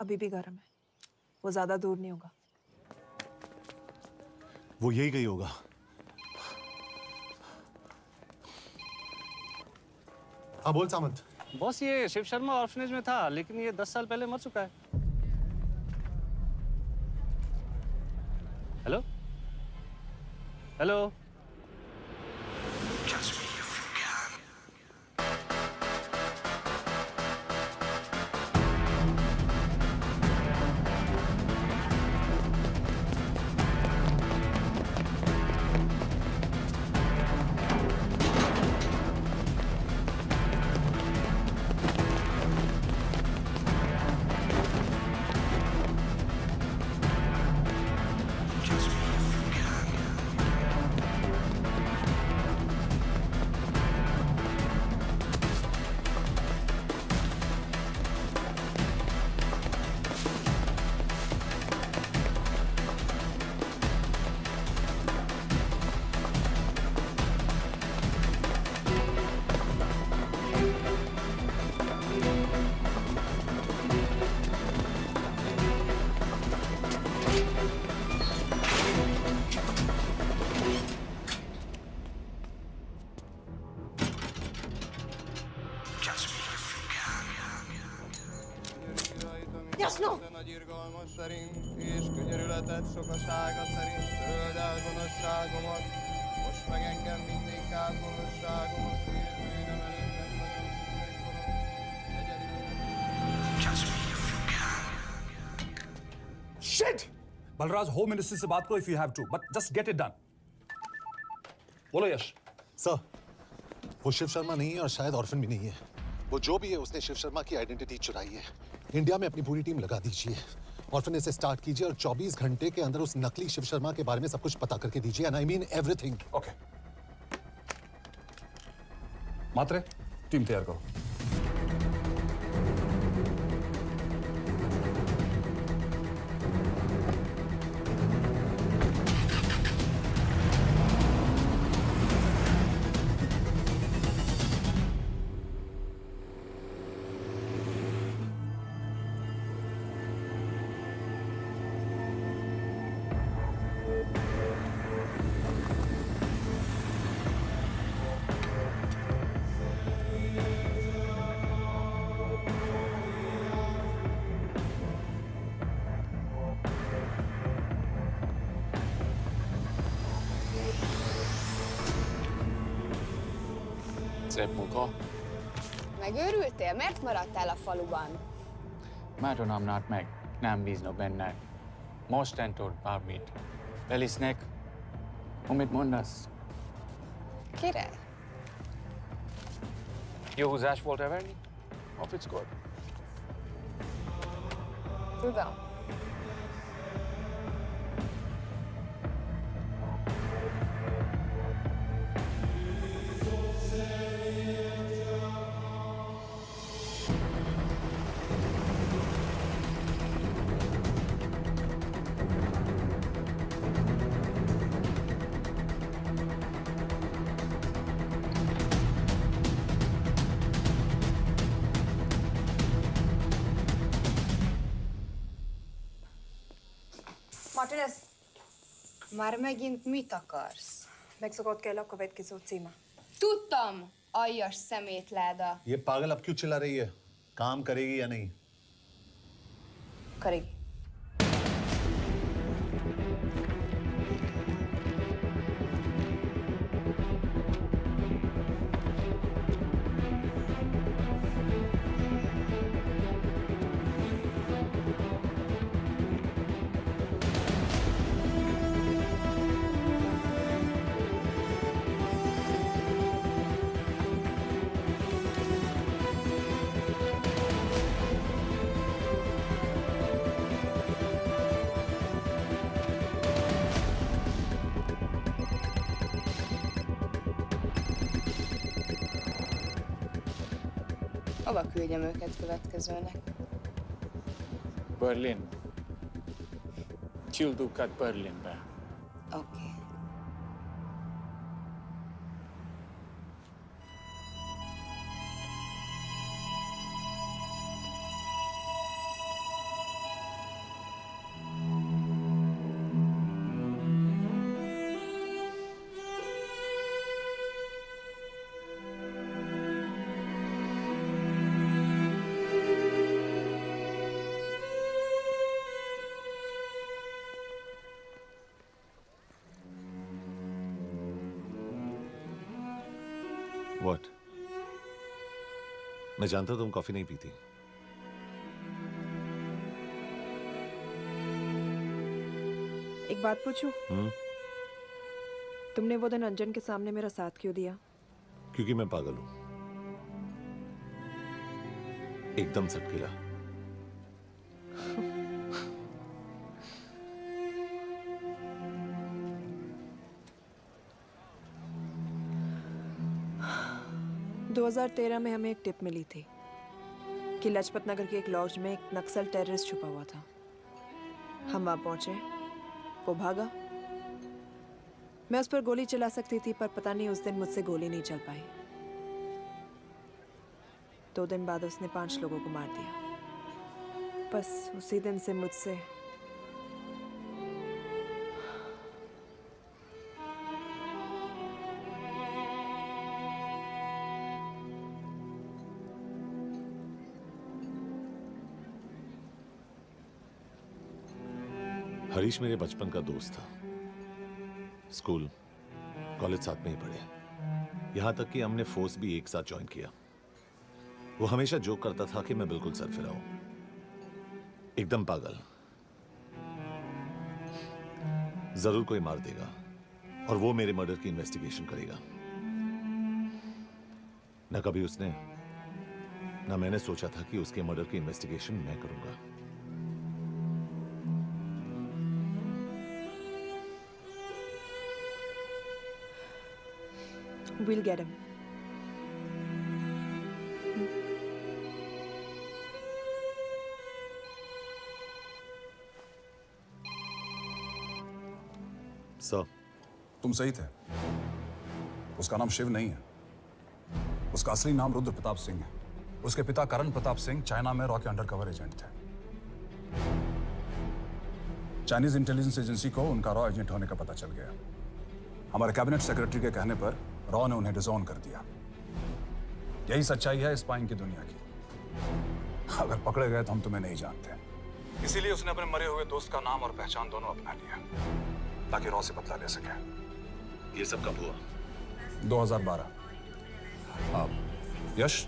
अभी भी गर्म है, वो ज्यादा दूर नहीं होगा। वो यही गई होगा। हाँ बोल सामंत। बॉस ये शिव शर्मा ऑर्फनेज में था, लेकिन ये 10 साल पहले मर चुका है। Hello hello Jasno! Nagy irgalmas szerint, és könyörületed sokasága szerint töröld el gonoszságomat, most meg engem mindinkább gonoszságomat, és bűnöm előtted nagyon Shit! Balraj, home minister से बात करो if you have to, but just get it done. बोलो यश। Sir, वो शिव शर्मा नहीं है और शायद orphan भी नहीं है। वो जो भी है उसने शिव शर्मा की आइडेंटिटी चुराई है। इंडिया में अपनी पूरी टीम लगा दीजिए। ऑर्फन से स्टार्ट कीजिए और 24 घंटे के अंदर उस नकली शिव शर्मा के बारे में सब कुछ पता करके दीजिए। And I mean everything. Okay. Mhatre, team तैयार करो। Szép munka. Megőrültél? Miért maradtál a faluban? Mert nem nárt meg. Nem bíznak benned. Mostantól bármit. Belisznek. Amit mondasz? Király? Jó húzás volt everni? A fickód? Tudom. Martinez, Már megint mit akarsz? Mexikót kell a következő címe. Tudtam, aljas szemétláda. ये पागल अब क्यों चिल्ला रही है? काम करेगी या नहीं? करेगी। Hova küldjem őket következőnek? Berlin. Küldőket Berlinbe. Oké. What? मैं जानता तुम कॉफी नहीं पीती। एक बात पूछूं? तुमने वो दिन अंजन के सामने मेरा साथ क्यों दिया? क्योंकि मैं पागल हूं, एकदम सटकिला। – 2013 में हमें एक टिप मिली थी कि लाजपत नगर के एक लॉज में एक नक्सल टेररिस्ट छुपा हुआ था। हम वहां पहुंचे, वो भागा। मैं उस पर गोली चला सकती थी, पर पता नहीं उस दिन मुझसे गोली नहीं चल पाई। 2 दिन बाद उसने 5 लोगों को मार दिया। बस उसी दिन से मुझसे हरीश मेरे बचपन का दोस्त था। स्कूल, कॉलेज साथ में ही पढ़े। यहां तक कि हमने फोर्स भी एक साथ ज्वाइन किया। वो हमेशा जोक करता था कि मैं बिल्कुल सरफिरा हूं। एकदम पागल। जरूर कोई मार देगा और वो मेरे मर्डर की इन्वेस्टिगेशन करेगा। न कभी उसने न मैंने सोचा था कि उसके मर्डर की इन्वेस्टिगेशन मैं करूंगा। We'll get him. सर, तुम सही थे। उसका नाम शिव नहीं है। उसका असली नाम रुद्र प्रताप सिंह है। उसके पिता करण प्रताप सिंह चाइना में रॉ के अंडरकवर एजेंट थे। चाइनीज इंटेलिजेंस एजेंसी को उनका रॉ एजेंट होने का पता चल गया। हमारे कैबिनेट सेक्रेटरी के कहने पर रॉ ने उन्हें डिसऑन कर दिया। यही सच्चाई है स्पाइंग की दुनिया की। अगर पकड़े गए तो हम तुम्हें नहीं जानते, इसीलिए उसने अपने मरे हुए दोस्त का नाम और पहचान दोनों अपना लिया ताकि रॉ से बदला ले सके। ये सब कब हुआ? 2012। यश,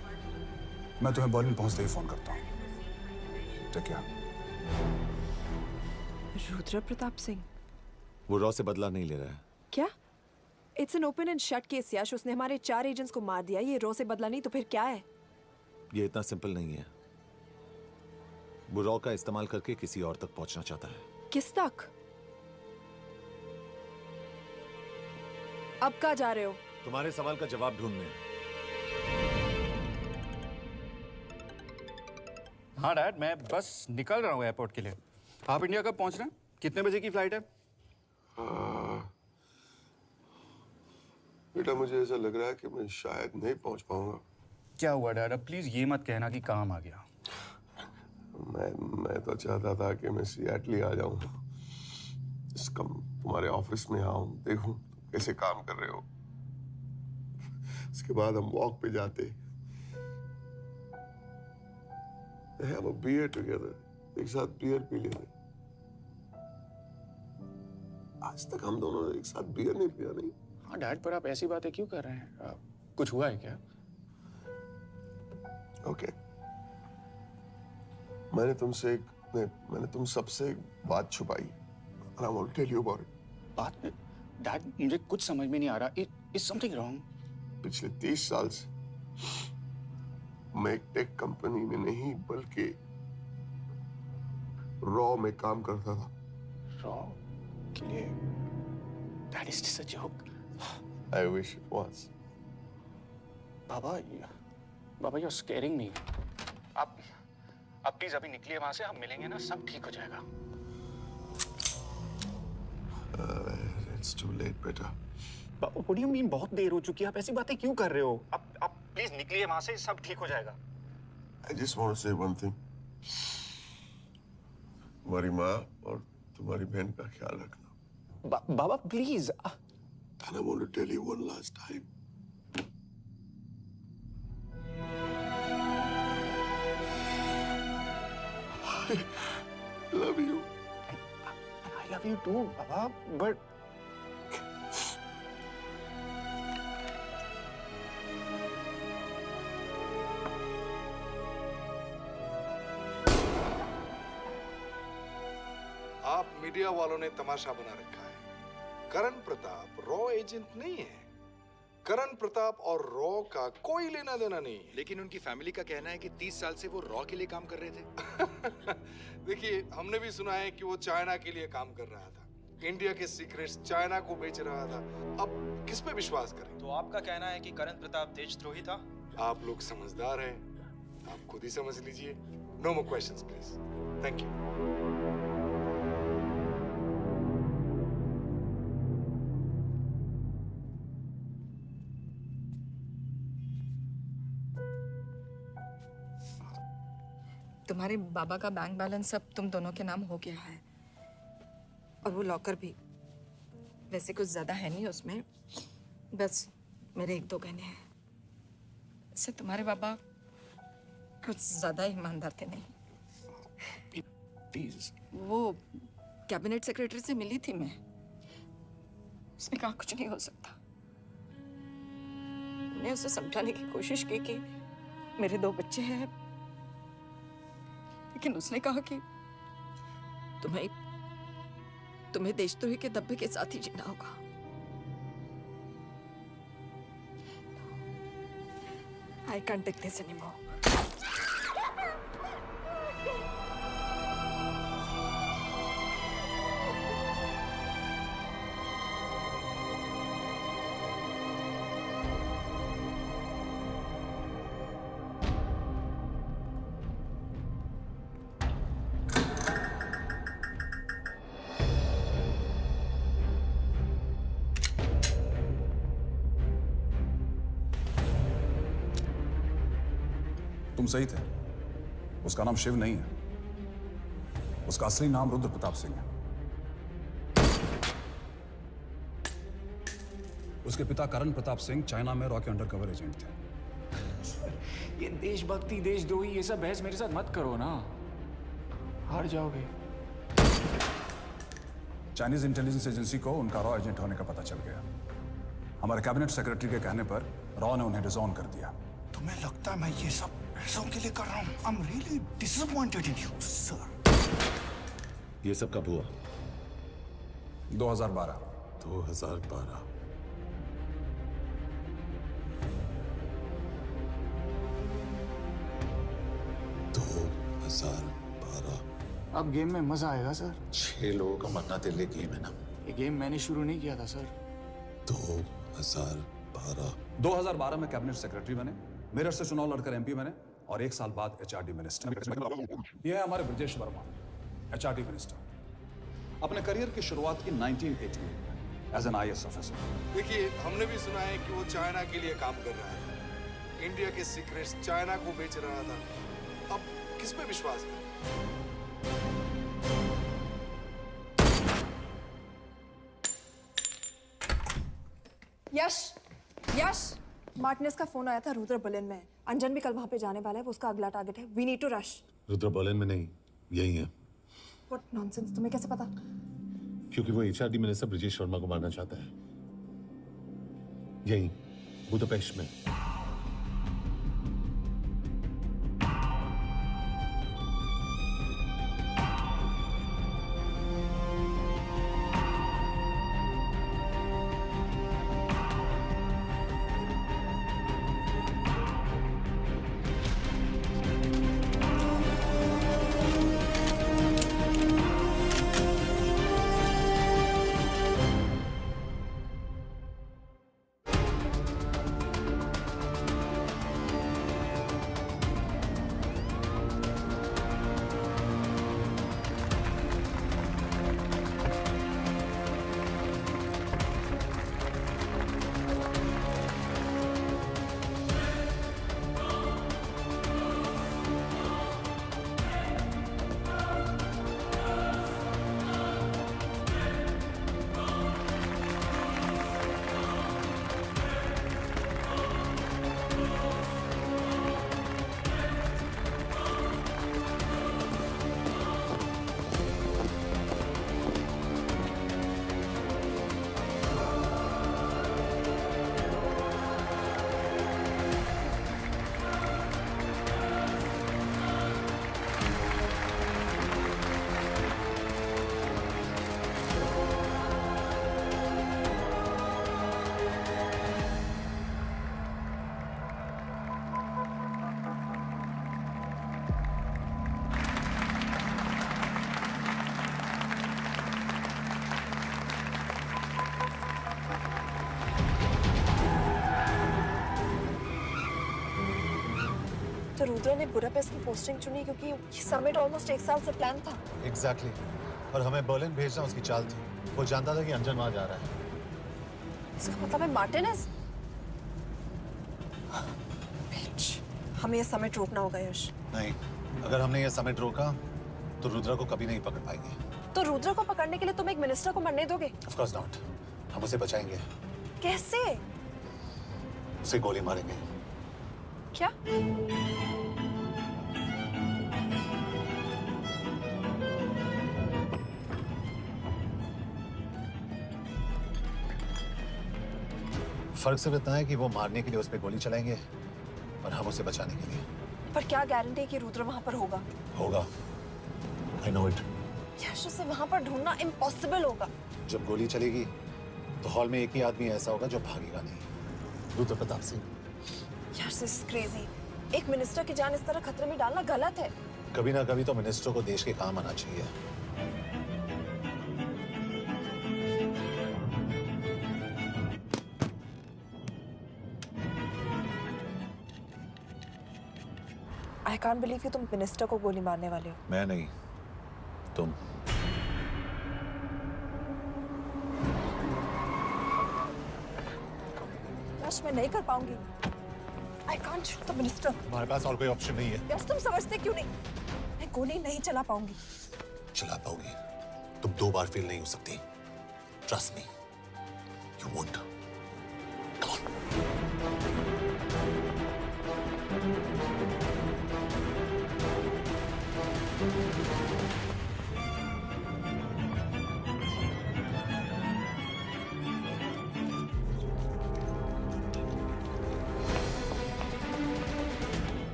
मैं तुम्हें बर्लिन पहुंचते ही फोन करता हूँ। ठीक है। रुद्र प्रताप सिंह? वो रॉ से बदला नहीं ले रहा है। क्या? It's an open and shut case Yash. उसने हमारे 4 एजेंट्स को मार दिया। ये रॉ से बदला नहीं तो फिर क्या है? ये इतना सिंपल नहीं है। वो रॉ का इस्तेमाल करके किसी और तक पहुंचना चाहता है। किस तक? अब कहाँ जा रहे हो? तुम्हारे सवाल का जवाब ढूंढने। हाँ डैड, मैं बस निकल रहा हूँ एयरपोर्ट के लिए। आप इंडिया कब पहुंच रहे हैं? कितने बजे की फ्लाइट है? बेटा, मुझे ऐसा लग रहा है कि मैं शायद नहीं पहुंच पाऊंगा। क्या हुआ डैड? अब प्लीज ये मत कहना कि काम आ गया। मैं तो चाहता था कि मैं सिएटल आ जाऊं, तुम्हारे ऑफिस में आऊं, देखूं कैसे काम कर रहे हो। उसके बाद हम वॉक पे जाते, have a beer together, एक साथ बियर पी लेते। आज तक हम दोनों ने एक साथ बियर नहीं पिया। नहीं। हाँ डैड, पर आप ऐसी बातें क्यों कर रहे हैं? कुछ हुआ है क्या? ओके। मैंने तुम सबसे एक बात छुपाई। And I want to tell you about it. बात में डैड, मुझे कुछ समझ में नहीं आ रहा। Is something wrong? पिछले 30 साल से मैं एक टेक कंपनी में नहीं बल्कि रॉ में काम करता था। रॉ के लिए? That is just a joke. I wish it was. Baba, you're scaring me. आप प्लीज अभी निकलिए वहां से। हम मिलेंगे ना, सब ठीक हो जाएगा। It's too late, बेटा। What do you mean बहुत देर हो चुकी है? आप ऐसी बातें क्यों कर रहे हो? आप प्लीज निकलिए वहां से, सब ठीक हो जाएगा। I just want to say one thing. तुम्हारी माँ और तुम्हारी बहन का ख्याल रखना। बाबा please. And I want to tell you one last time. I love you. I love you too, Baba, but आप मीडिया वालों ने तमाशा बना रखा है। करण प्रताप रॉ एजेंट नहीं है। करण प्रताप और रॉ का कोई लेना देना नहीं है। लेकिन उनकी फैमिली का कहना है कि 30 साल से वो रॉ के लिए काम कर रहे थे। देखिए, हमने भी सुना है कि वो चाइना के लिए काम कर रहा था, इंडिया के सीक्रेट्स चाइना को बेच रहा था। अब किस पे विश्वास करें? तो आपका कहना है कि करण प्रताप देशद्रोही था? आप लोग समझदार हैं, आप खुद ही समझ लीजिए। No more questions please. Thank you. तुम्हारे बाबा का बैंक बैलेंस अब तुम दोनों के नाम हो गया है, और वो लॉकर भी। वैसे कुछ ज्यादा है नहीं उसमें, बस मेरे 1-2 गहने हैं। इससे तुम्हारे बाबा कुछ ज्यादा ईमानदार थे नहीं। प्लीज। वो कैबिनेट सेक्रेटरी से मिली थी मैं, उसने कहा कुछ नहीं हो सकता। मैंने उसे समझाने की कोशिश की कि मेरे 2 बच्चे हैं, लेकिन उसने कहा कि तुम्हें देशद्रोही के दब्बे के साथ ही जीना होगा। I can't take this anymore. तुम सही थे। उसका नाम शिव नहीं है, उसका असली नाम रुद्र प्रताप सिंह है। उसके पिता करण प्रताप सिंह चाइना में रॉ के अंडरकवर एजेंट थे। ये देशभक्ति देशद्रोही ये सब बहस मेरे साथ मत करो ना, हार जाओगे। चाइनीज इंटेलिजेंस एजेंसी को उनका रॉ एजेंट होने का पता चल गया। हमारे कैबिनेट सेक्रेटरी के कहने पर रॉ ने उन्हें डिसऑन कर दिया। तुम्हें लगता है मैं ये सब पैसों के लिए कर रहा हूँ? I'm really disappointed in you, sir. ये सब कब हुआ? 2012। 2012। अब गेम में मजा आएगा सर। 6 लोगों का मरना दिल गेम है ना। ये गेम मैंने शुरू नहीं किया था सर। 2012 में कैबिनेट सेक्रेटरी बने, मेरठ से चुनाव लड़कर एमपी बने और 1 साल बाद एचआरडी मिनिस्टर। यह है हमारे ब्रजेश वर्मा, एचआरडी मिनिस्टर। अपने करियर की शुरुआत की 1980 में एज एन आईएएस ऑफिसर। देखिए, हमने भी सुना है कि वो चाइना के लिए काम कर रहा है, इंडिया के सीक्रेट्स चाइना को बेच रहा था। अब किस पे विश्वास है? यश, मार्टिनेस का फोन आया था, रुद्र बर्लिन में। अंजन भी कल वहां पे जाने वाला है, वो उसका अगला टारगेट है। We need to rush. Rudra Berlin में नहीं, यही है। व्हाट नॉनसेंस, तुम्हें कैसे पता? क्योंकि वो एचआरडी मिनिस्टर ब्रजेश वर्मा को मारना चाहता है, यही बुदापेस्ट में। तो रुद्र ने बुडापेस्ट की पोस्टिंग चुनी क्योंकि ये समिट ऑलमोस्ट 1 साल से प्लान था। एग्जैक्टली। और हमें बर्लिन भेजना उसकी चाल थी। वो जानता था कि अंजन वहां जा रहा है। इसका मतलब है मार्टिनेस। हमें ये समिट रोकना होगा यश। नहीं, अगर हमने ये समिट रोका तो रुद्र को कभी नहीं पकड़ पाएंगे। तो रुद्र को पकड़ने के लिए तुम एक मिनिस्टर को मरने दोगे? Of course not. हम उसे बचाएंगे। कैसे? उसे गोली मारेंगे। क्या? फर्क सिर्फ इतना है कि वो मारने के लिए उस पर गोली चलाएंगे और हम उसे बचाने के लिए। पर क्या गारंटी है कि रुद्र वहां पर होगा? होगा। I know it. यश, उसे वहां पर ढूंढना इम्पॉसिबल होगा। जब गोली चलेगी तो हॉल में एक ही आदमी ऐसा होगा जो भागेगा नहीं, रुद्र प्रताप सिंह। यश, दिस इज क्रेजी। एक मिनिस्टर की जान इस तरह खतरे में डालना गलत है। कभी ना कभी तो मिनिस्टर को देश के काम आना चाहिए। आई कांट बिलीव कि तुम मिनिस्टर को गोली मारने वाले हो। मैं नहीं, तुम। यश, मैं नहीं कर पाऊंगी। I can't shoot the minister. हमारे पास और कोई ऑप्शन नहीं है। यश, तुम समझते क्यों नहीं? मैं गोली नहीं चला पाऊंगी। चला पाओगी। तुम 2 बार फेल नहीं हो सकती। Trust me, you won't.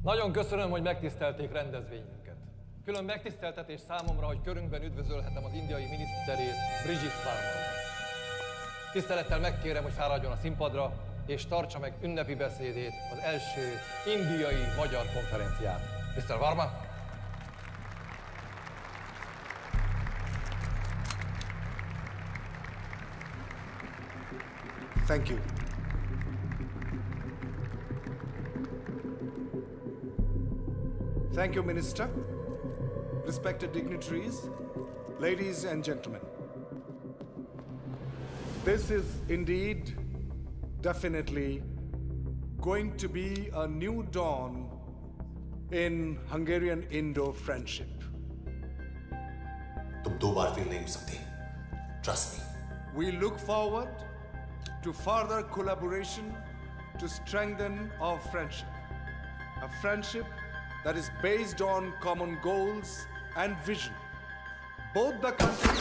Nagyon köszönöm, hogy megtisztelték rendezvényünket. Külön megtiszteltetés számomra, hogy körünkben üdvözölhetem az indiai miniszterét, Brigitte Varma. Tisztelettel megkérem, hogy fáradjon a színpadra, és tartsa meg ünnepi beszédét az első indiai-magyar konferencián. Mr. Varma? Thank you. Thank you, Minister. Respected dignitaries, ladies and gentlemen. This is indeed, definitely, going to be a new dawn in Hungarian-Indo friendship. तुम 2 बार fail नहीं हो सकती। Trust me. We look forward to further collaboration to strengthen our friendship. A friendship that is based on common goals and vision. Both the countries...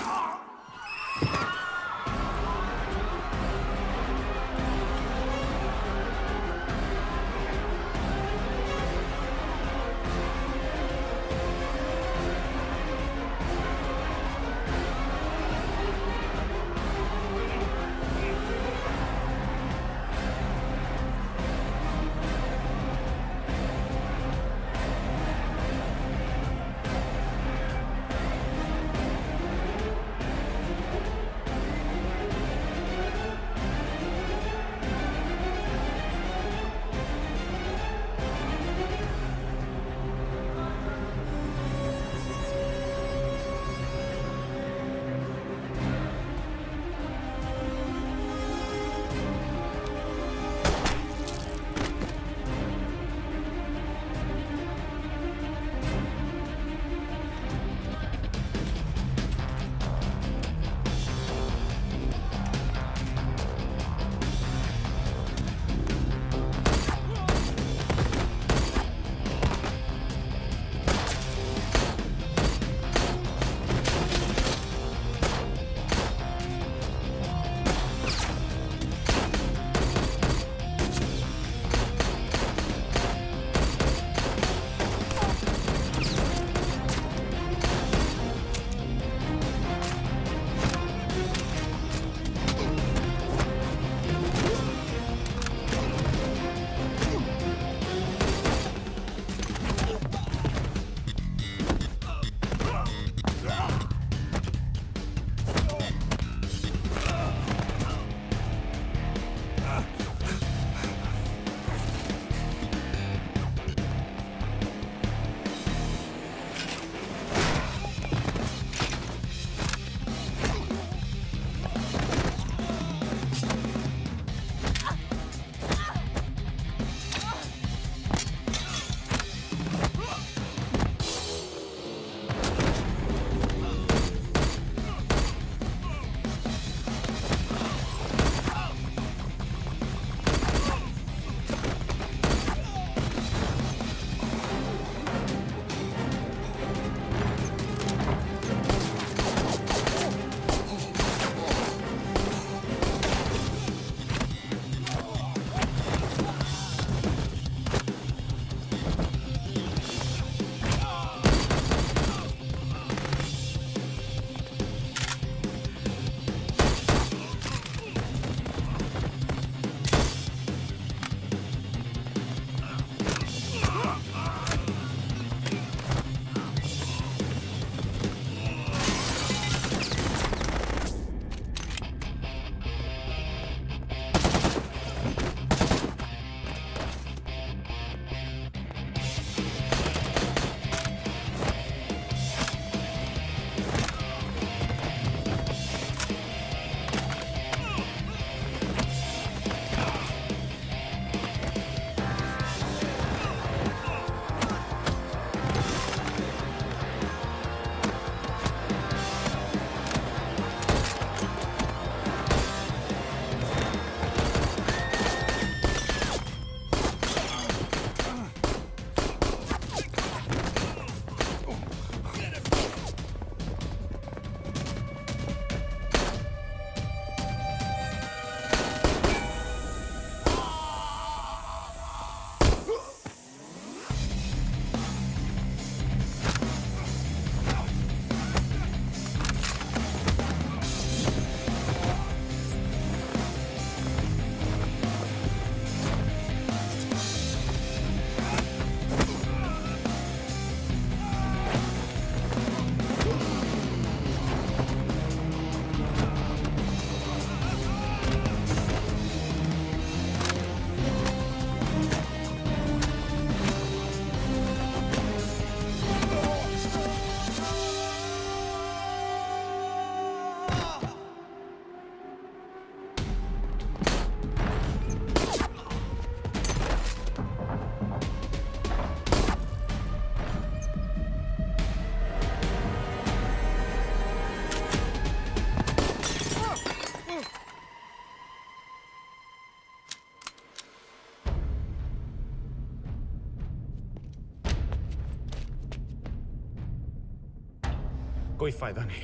कोई फायदा नहीं।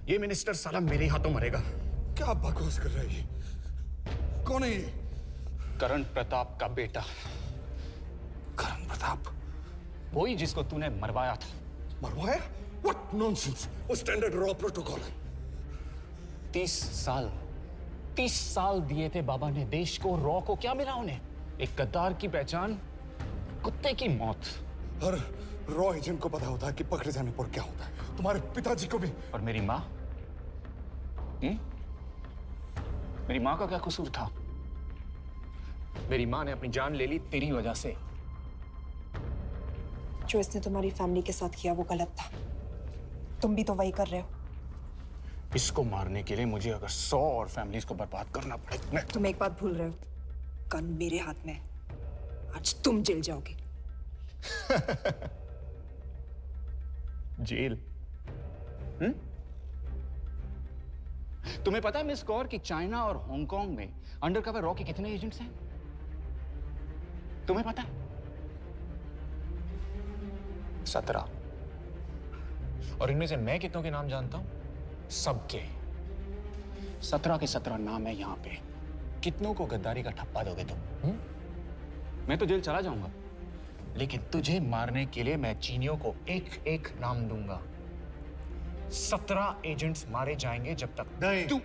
ये minister साला मेरे हाथों मरेगा। क्या बकवास कर रहा है ये? कौन है ये? करण प्रताप का बेटा। करण प्रताप? वही जिसको तूने मरवाया था। मरवाया? What nonsense! वो स्टैंडर्ड रॉ प्रोटोकॉल है। 30 साल दिए थे बाबा ने देश को। रॉ को क्या मिला उन्हें? एक गद्दार की पहचान, कुत्ते की मौत। हर रॉ एजेंट को पता होता है कि पकड़े जाने पर क्या होता है। तुम्हारे पिताजी को भी। और मेरी माँ? मेरी माँ का क्या कसूर था? मेरी माँ ने अपनी जान ले ली तेरी वजह से। जो इसने तुम्हारी फैमिली के साथ किया वो गलत था। तुम भी तो वही कर रहे हो। इसको मारने के लिए मुझे अगर 100 और फैमिलीज को बर्बाद करना पड़े। तुम एक बात भूल रहे हो, गन मेरे हाथ में है। आज तुम जेल जाओगे। जेल? तुम्हें पता है मिस कौर कि चाइना और हांगकांग में अंडरकवर रॉ के कितने एजेंट्स हैं? तुम्हें पता है? 17। और इनमें से मैं कितनों के नाम जानता हूं? सबके। 17 के 17 नाम है यहां पे। कितनों को गद्दारी का ठप्पा दोगे तुम? मैं तो जेल चला जाऊंगा, लेकिन तुझे मारने के लिए मैं चीनियों को एक एक नाम दूंगा। 17 एजेंट्स मारे जाएंगे जब तक नहीं। तू।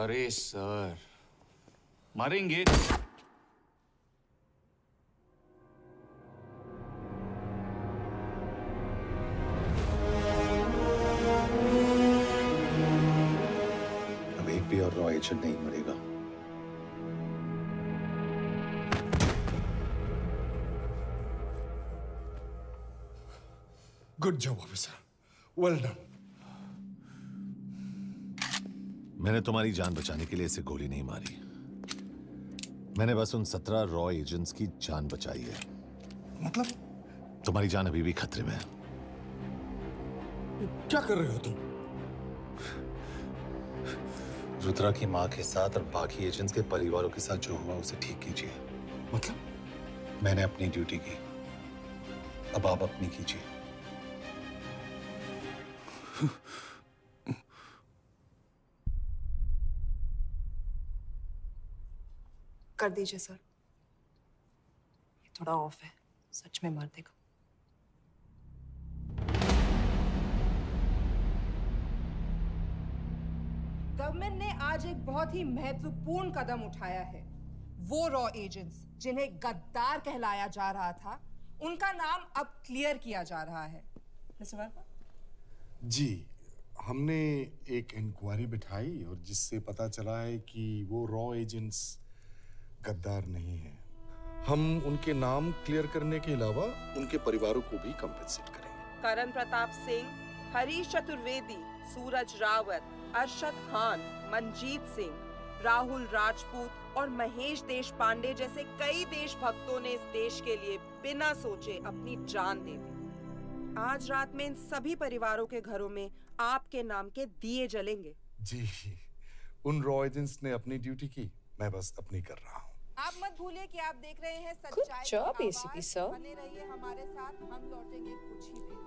अरे सर, मारेंगे। अब एक भी और रॉ एजेंट नहीं मरेगा। Good job officer, well done. मैंने तुम्हारी जान बचाने के लिए इसे गोली नहीं मारी। मैंने बस उन 17 रॉ एजेंट्स की जान बचाई है। मतलब? तुम्हारी जान अभी भी खतरे में है। क्या कर रहे हो तुम? रुद्रा की मां के साथ और बाकी एजेंट्स के परिवारों के साथ जो हुआ उसे ठीक कीजिए। मतलब? मैंने अपनी ड्यूटी की, अब आप अपनी कीजिए। कर दीजिए सर, ये थोड़ा ऑफ है, सच में मार देगा। गवर्नमेंट ने आज एक बहुत ही महत्वपूर्ण कदम उठाया है। वो रॉ एजेंट्स जिन्हें गद्दार कहलाया जा रहा था, उनका नाम अब क्लियर किया जा रहा है। मिस्टर वर्मा? जी, हमने एक इंक्वायरी बिठाई और जिससे पता चला है कि वो रॉ एजेंट्स गद्दार नहीं है। हम उनके नाम क्लियर करने के अलावा उनके परिवारों को भी कंपेंसेट करेंगे। करण प्रताप सिंह, हरीश चतुर्वेदी, सूरज रावत, अरशद खान, मनजीत सिंह, राहुल राजपूत और महेश देश पांडे जैसे कई देशभक्तों ने इस देश के लिए बिना सोचे अपनी जान दे दी। आज रात में इन सभी परिवारों के घरों में आपके नाम के दिए जलेंगे। जी, उन रॉ एजेंट्स ने अपनी ड्यूटी की, मैं बस अपनी कर रहा हूँ। आप मत भूलिए कि आप देख रहे हैं सच्चाई की job, आवाज। ACP sir. बने रहिए हमारे साथ, हम लौटेंगे कुछ ही देर।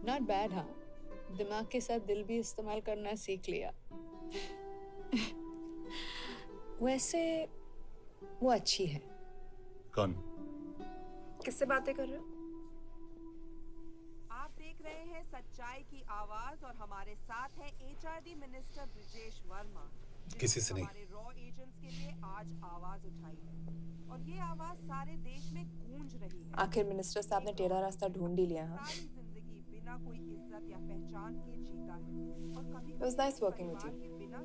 Not bad, हाँ? दिमाग के साथ दिल भी इस्तेमाल करना सीख लिया। वैसे वो अच्छी है। कौन? किससे बातें कर रहे हो? आप देख रहे हैं सच्चाई की आवाज और हमारे साथ है एचआरडी मिनिस्टर ब्रिजेश वर्मा, किसी से नहीं। हमारे रॉ एजेंट्स के लिए आज आवाज उठाई है और ये आवाज सारे देश में गूंज रही है। आखिर मिनिस्टर साहब ने टेढ़ा रास्ता ढूंढ ही लिया। हाँ, सारी जिंदगी बिना कोई इज्जत या पहचान के जीता है और कभी It was nice working with you. बिना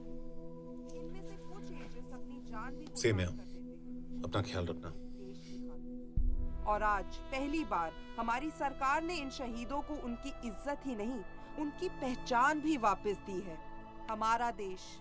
इनमें से कुछ एजेंट्स अपनी जान भी सेम कुर्बान है। कर देते हैं अपना ख्याल रखना। देश की खातिर। और आज पहली बार हमारी सरकार ने इन शहीदों को उनकी इज्जत ही नहीं, उनकी पहचान भी वापस दी है। हमारा देश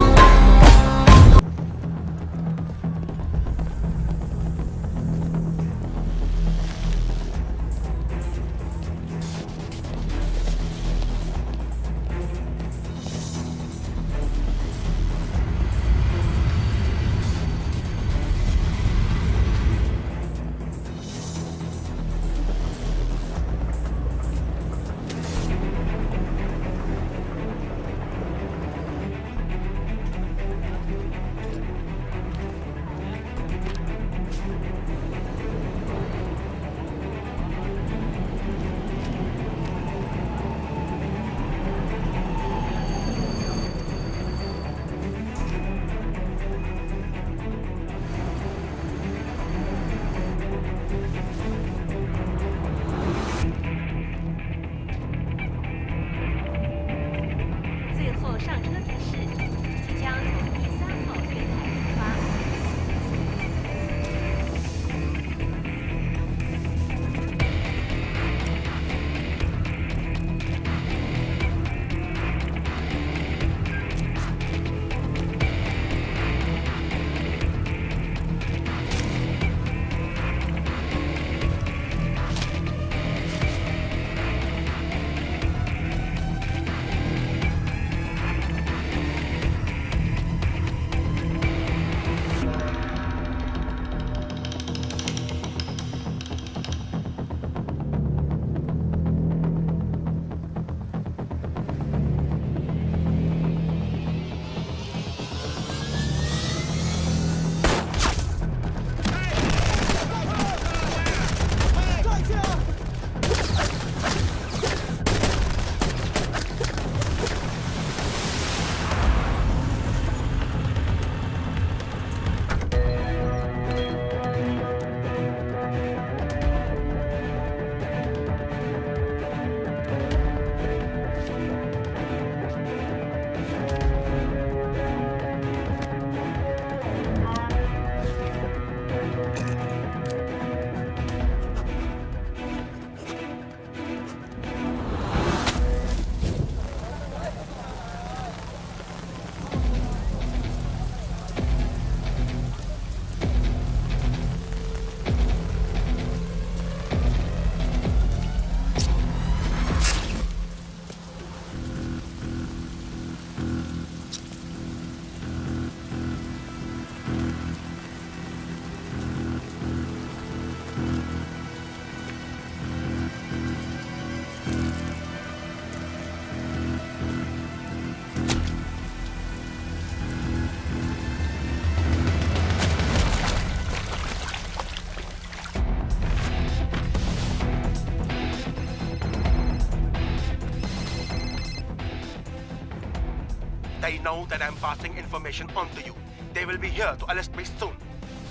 They know that I'm passing information on to you. They will be here to arrest me soon.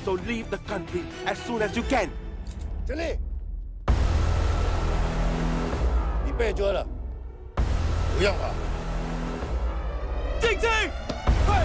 So leave the country as soon as you can. चले।你被捉了，不要跑。静静，快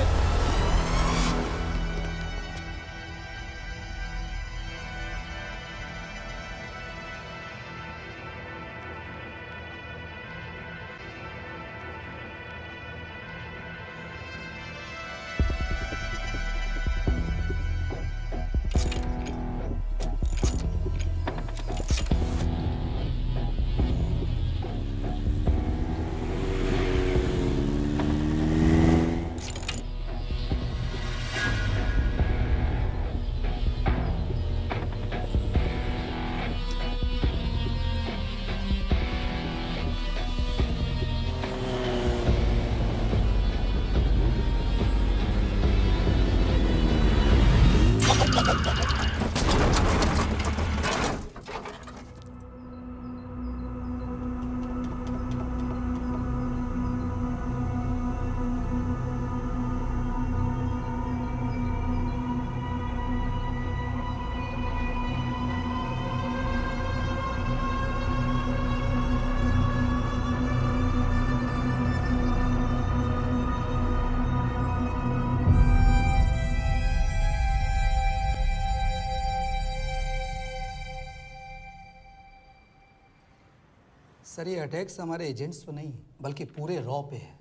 ！सर ये अटैक्स हमारे एजेंट्स पे नहीं बल्कि पूरे रॉ पे है।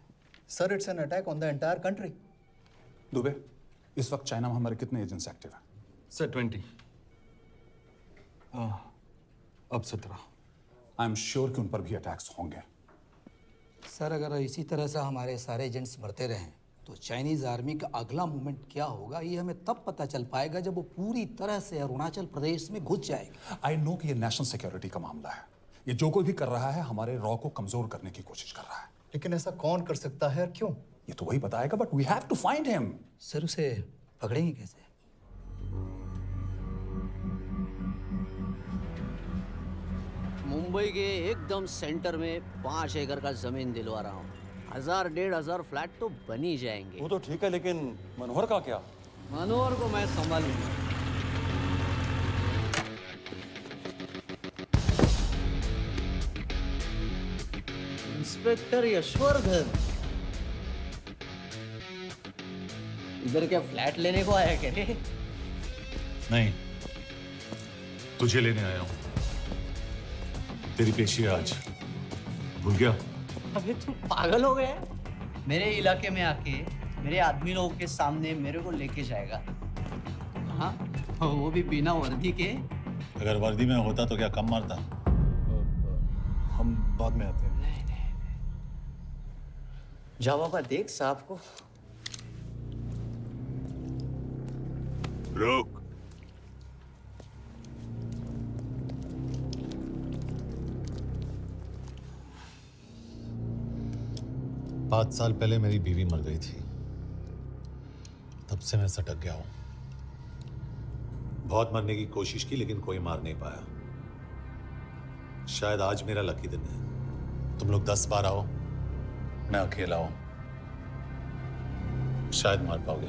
Sir it's an attack on the entire country. Dubey, इस वक्त चाइना में हमारे कितने एजेंट्स एक्टिव हैं? सर 20। अब 17। आई एम श्योर कि उन पर भी अटैक्स होंगे। सर अगर इसी तरह से हमारे सारे एजेंट्स बढ़ते रहें तो चाइनीज आर्मी का अगला मूवमेंट क्या होगा ये हमें तब पता चल पाएगा जब वो पूरी तरह से अरुणाचल प्रदेश में घुस जाएगा। आई नो कि ये नेशनल सिक्योरिटी का मामला है। ये जो कोई भी कर रहा है हमारे रॉ को कमजोर करने की कोशिश कर रहा है। लेकिन ऐसा कौन कर सकता है और क्यों? ये तो वही बताएगा, but we have to find him. Sir उसे पकड़ेंगे कैसे? मुंबई के एकदम सेंटर में 5 एकड़ का जमीन दिलवा रहा हूँ। 1000-1500 फ्लैट तो बन ही जाएंगे। वो तो ठीक है, लेकिन मनोहर का क्या? मनोहर को मैं संभालूंगा। इंस्पेक्टर यशवर्धन, इधर क्या फ्लैट लेने को आया क्या? नहीं, तुझे लेने आया हूं। तेरी पेशी आज भूल गया? अबे तुम पागल हो गए? मेरे इलाके में आके मेरे आदमी लोगों के सामने मेरे को लेके जाएगा? हाँ, वो भी बिना वर्दी के। अगर वर्दी में होता तो क्या कम मारता? हम बाद में आते हैं। जाओ बाबा, देख साहब को। रुक। पाँच साल पहले मेरी बीवी मर गई थी। तब से मैं सटक गया हूं। बहुत मरने की कोशिश की लेकिन कोई मार नहीं पाया। शायद आज मेरा लकी दिन है। तुम लोग 10 बार आओ, मैं अकेला हूं, शायद मार पाओगे।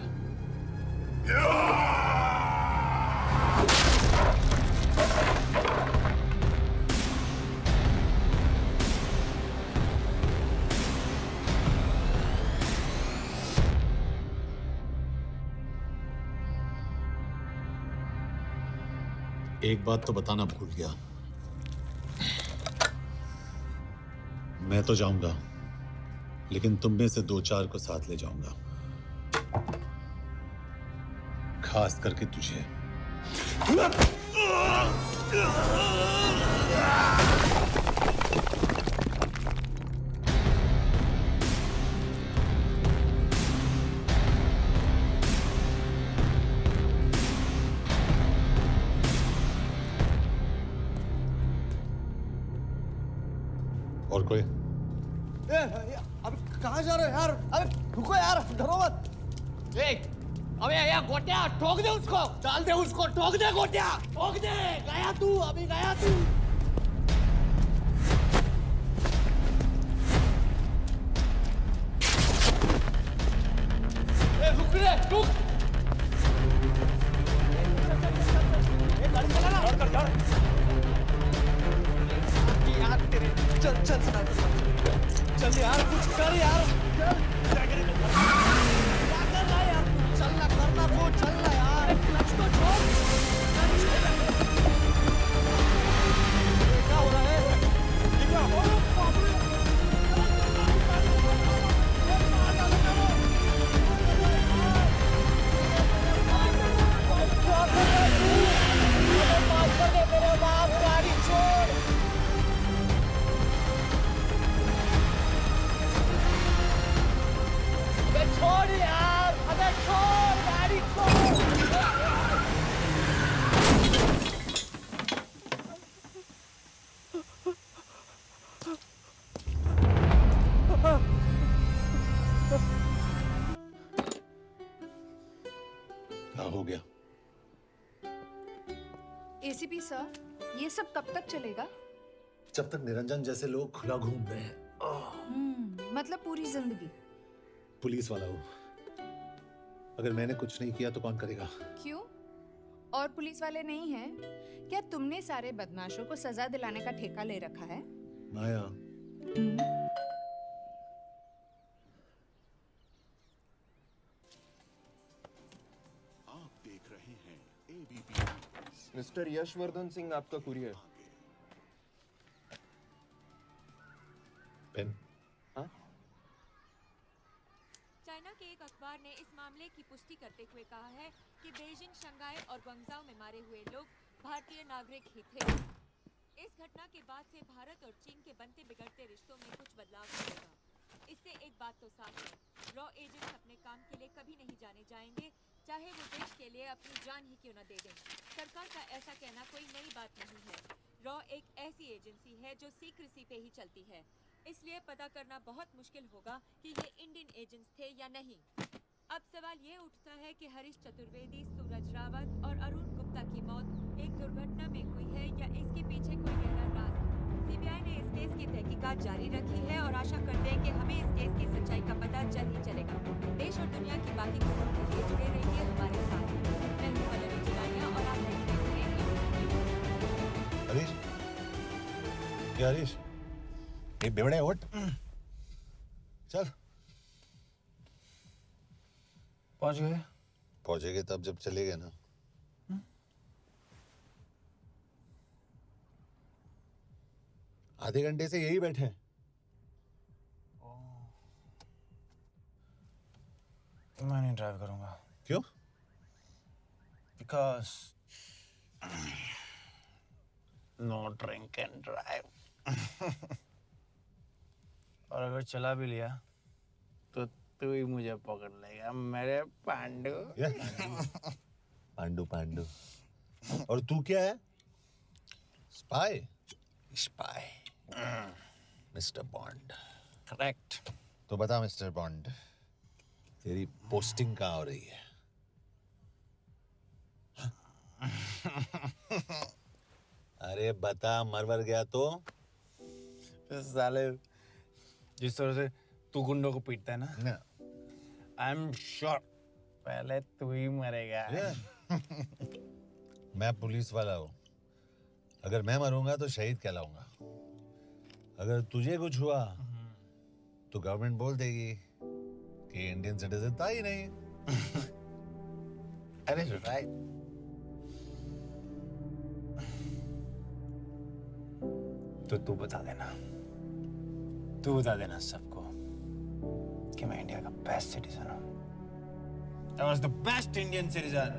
एक बात तो बताना भूल गया, मैं तो जाऊंगा लेकिन तुम में से 2-4 को साथ ले जाऊंगा, खास करके तुझे। और कोई? अब कहाँ जा रहे हो यार? अबे रुको यार, डरो मत। अबे यार गोटिया, ठोक दे उसको, डाल दे उसको, ठोक दे गोटिया, ठोक दे। गया तू, अभी गया तू। चल चल चल यार, कुछ कर यार, क्या कर रहा है यार, चलना करना को चलना यार, क्लच को छोड़, क्या हो रहा है, क्या हो रहा है? मेरे बाप, गाड़ी छोड़, छोड़ यार, अबे छोड़, गाड़ी छोड़। क्या हो गया? एसीपी सर, ये सब कब तक चलेगा? जब तक निरंजन जैसे लोग खुला घूम रहे हैं। मतलब पूरी जिंदगी? पुलिस वाला हूँ, अगर मैंने कुछ नहीं किया तो कौन करेगा? क्यों? और पुलिस वाले नहीं हैं? क्या तुमने सारे बदमाशों को सजा दिलाने का ठेका ले रखा है? माया, आप देख रहे हैं ABP। मिस्टर यशवर्धन सिंह, आपका कुरियर। पेन। चाइना के एक अखबार ने इस मामले की पुष्टि करते हुए कहा है कि बीजिंग, शंघाई और ग्वांगझाओ में मारे हुए लोग भारतीय नागरिक ही थे। इस घटना के बाद से भारत और चीन के बनते बिगड़ते रिश्तों में कुछ बदलाव होगा। इससे एक बात तो साफ है, रॉ एजेंट्स अपने काम के लिए कभी नहीं जाने जाएंगे, चाहे वो देश के लिए अपनी जान ही क्यों न दे दें। सरकार का ऐसा कहना कोई नई बात नहीं है। रॉ एक ऐसी एजेंसी है जो सीक्रेसी पे ही चलती है, इसलिए पता करना बहुत मुश्किल होगा कि ये इंडियन एजेंट्स थे या नहीं। अब सवाल ये उठता है कि हरीश चतुर्वेदी, सूरज रावत और अरुण गुप्ता की मौत एक दुर्घटना में हुई है या इसके पीछे कोई गहरा राज। सीबीआई ने इस केस की तहकीकात जारी रखी है और आशा करते हैं कि हमें इस केस की सच्चाई का पता जल्द ही चलेगा। देश और दुनिया की बाकी खबरों के लिए जुड़े रहिए हमारे साथ। मैं हूं पल्लवी चिरानिया और आप देख रहे हैं हरीश, क्या हरीश? ये बेवड़े उठ, चल। पहुंच गए? पहुंचेंगे तब जब चलेंगे ना। आधे घंटे से यही बैठे हैं। मैं नहीं ड्राइव करूंगा। क्यों? Because no drink and drive. और अगर चला भी लिया तो तू ही मुझे पकड़ लेगा, मेरे पांडु। पांडु पांडु। और तू क्या है? Spy? Spy. Mister bond. Correct. तो बता मिस्टर बॉन्ड, तेरी पोस्टिंग कहाँ हो रही है? अरे बता, मरवर गया तो? साले जिस तरह से तू गुंडों को पीटता है ना, आई एम श्योर पहले तू ही मरेगा। मैं पुलिस वाला हूँ, अगर मैं मरूंगा तो शहीद कहलाऊंगा। अगर तुझे कुछ हुआ तो गवर्नमेंट बोल देगी कि इंडियन सिटीजन था ही नहीं। अरे राइट। तो तू बता देना सबको कि मैं इंडिया का बेस्ट सिटीजन हूं। I was the best Indian citizen.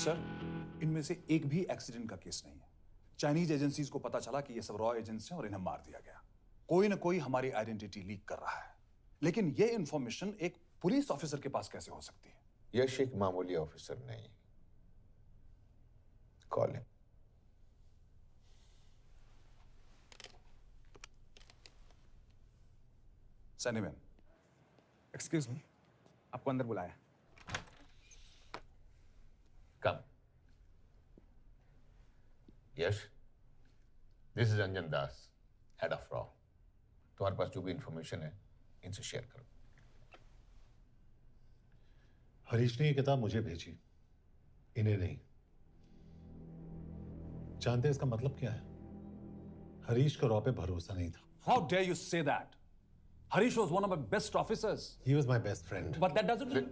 Sir, इनमें से एक भी एक्सीडेंट का केस नहीं है। चाइनीज एजेंसीज को पता चला कि ये सब रॉ एजेंट्स हैं और इन्हें मार दिया गया। कोई ना कोई हमारी आइडेंटिटी लीक कर रहा है, लेकिन ये इंफॉर्मेशन एक पुलिस ऑफिसर के पास कैसे हो सकती है? यश एक मामूली ऑफिसर नहीं। Call him. सैनिमैन, एक्सक्यूज मी, आपको अंदर बुलाया। Come. Yash, this is Anjan Das, head of रॉ। तुम्हारे पास जो भी इंफॉर्मेशन है इनसे शेयर करो। हरीश ने ये किताब मुझे भेजी, इन्हें नहीं। जानते हैं इसका मतलब क्या है? हरीश को रॉ पे भरोसा नहीं था। How dare you say that? Harish was one of my best officers. He was my best friend. But that doesn't mean...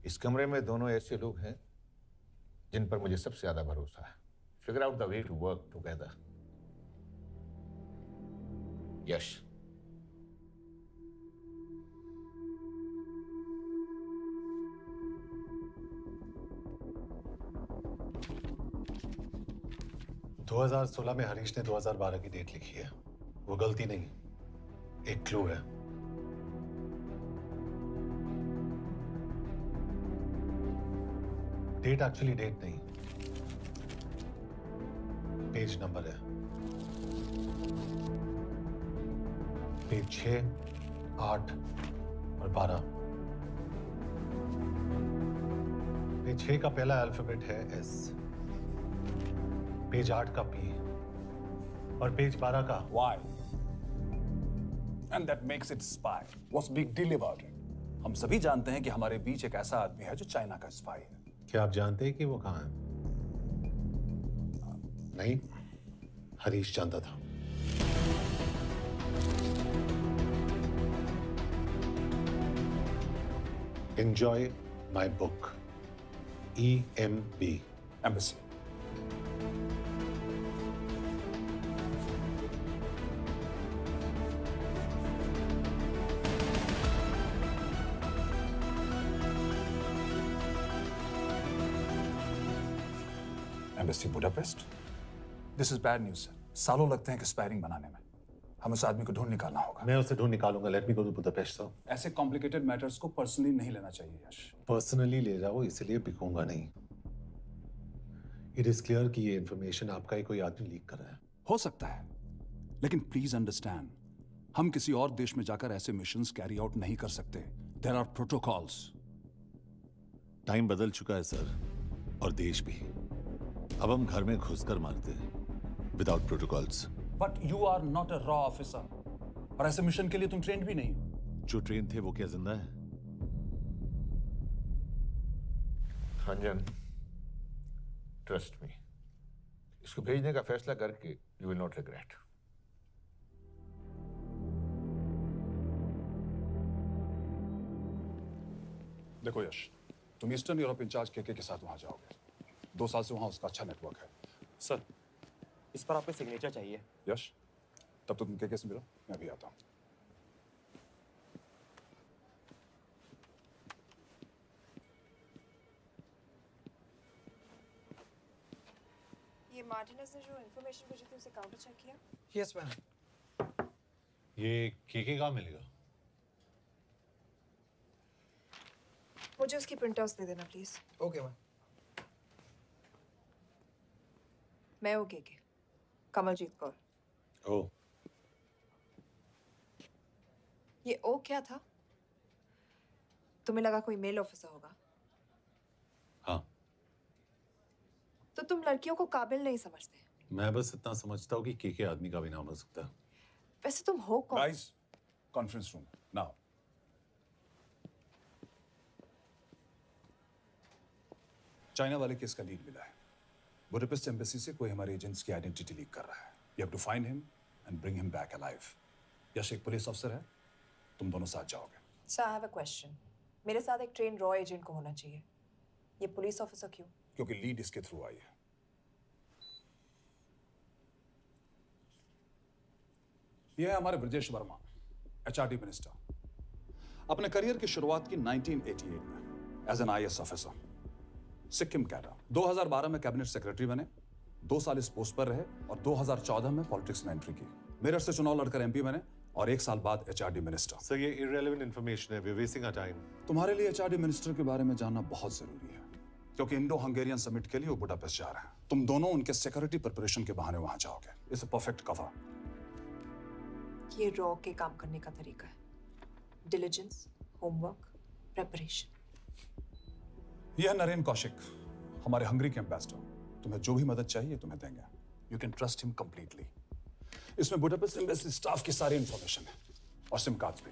इस कमरे में दोनों ऐसे लोग हैं जिन पर मुझे सबसे ज्यादा भरोसा है। Figure out the way to work together. यश, – 2016 में हरीश ने 2012 की डेट लिखी है। वो गलती नहीं, एक क्लू है। डेट एक्चुअली डेट नहीं, पेज नंबर है। पेज 6, 8 और 12। पेज 6 का पहला अल्फाबेट है एस, पेज 8 का पी और पेज 12 का Y. And that makes it spy. What's big deal about it? हम सभी जानते हैं कि हमारे बीच एक ऐसा आदमी है जो चाइना का स्पाई है। क्या आप जानते हैं कि वो कहाँ है? नहीं, हरीश जानता था। Enjoy my book. EMB. Embassy. Embassy Budapest? This is bad news, sir. सालों लगते हैं एक्सपायरिंग बनाने में। हमें उस आदमी को ढूंढ निकालना होगा। मैं उसे ढूंढ निकालूंगा। Let me go to Budapest sir. ऐसे कॉम्प्लिकेटेड मैटर्स को पर्सनली नहीं लेना चाहिए यश। पर्सनली ले रहा हूं, इसलिए बिकूंगा नहीं। इट इज क्लियर कि ये इंफॉर्मेशन आपका ही कोई आदमी लीक कर रहा है। हो सकता है, लेकिन प्लीज अंडरस्टैंड, हम किसी और देश में जाकर ऐसे मिशंस कैरी आउट नहीं कर सकते। There are protocols. टाइम बदल चुका है सर, और देश भी। अब हम घर में घुसकर मारते हैं without protocols. But you are not a रॉ ऑफिसर, और ऐसे मिशन के लिए तुम ट्रेंड भी नहीं हो। जो ट्रेन थे वो क्या जिंदा है? अंजन, ट्रस्ट मी, इसको भेजने का फैसला करके यू विल नॉट रिग्रेट। देखो यश, तुम ईस्टर्न यूरोप इंचार्ज के साथ वहां जाओगे। 2 साल से वहां उसका अच्छा नेटवर्क है। सर, इस पर आपके सिग्नेचर चाहिए। यश, तब तो तुम के से मिलो, मैं भी आता हूं। ये मार्टिनेज ने जो इन्फॉर्मेशन भेजी थी उसे काउंटर चेक किया? Yes ma'am. ये केके कहाँ मिलेगा? मुझे उसकी प्रिंटआउट्स दे देना प्लीज। Okay ma'am. मैं हूँ केके, कमलजीत कौर। ओ, ये ओ क्या था? तुम्हें लगा कोई मेल ऑफिसर होगा? हाँ। तो तुम लड़कियों को काबिल नहीं समझते? मैं बस इतना समझता हूँ कि केके आदमी का भी नाम हो सकता है। वैसे तुम हो कौन? Guys, conference room now. China वाले केस का लीड मिला है। बुडापेस्ट एम्बेसी से कोई हमारे एजेंट्स की आइडेंटिटी लीक कर रहा है। You have to find him and bring him back alive. Yash एक पुलिस अफसर है, तुम दोनों साथ जाओगे। Sir, I have a question. मेरे साथ एक ट्रेन रॉ एजेंट को होना चाहिए। ये पुलिस ऑफिसर क्यों? क्योंकि लीड इसके थ्रू आई है। ये है हमारे ब्रजेश वर्मा, HRD मिनिस्टर। अपने करियर की शुरुआत की 1988 में as an IAS officer Sikkim cadre. 2012 में कैबिनेट सेक्रेटरी बने, 2 साल इस पोस्ट पर रहे और 2014 में पॉलिटिक्स में एंट्री की। मेरठ से चुनाव लड़कर MP बने और 1 साल बाद HRD मिनिस्टर। सर ये irrelevant information है, we're wasting our time. तुम्हारे लिए HRD मिनिस्टर के बारे में जानना बहुत जरूरी है, क्योंकि इंडो हंगेरियन समिट के लिए वो बुडापेस्ट जा रहे हैं। तुम दोनों उनके सिक्योरिटी प्रिपरेशन के बहाने वहां जाओगे। It's a perfect cover. ये रॉ के काम करने का तरीका है। Diligence, homework, preparation. यह नरेन कौशिक, हमारे हंगरी के एम्बेसडर। तुम्हें जो भी मदद चाहिए तुम्हें देंगे। You can trust him completely. इसमें बुडापेस्ट एम्बेसी स्टाफ की सारी इंफॉर्मेशन है और सिम कार्ड्स भी।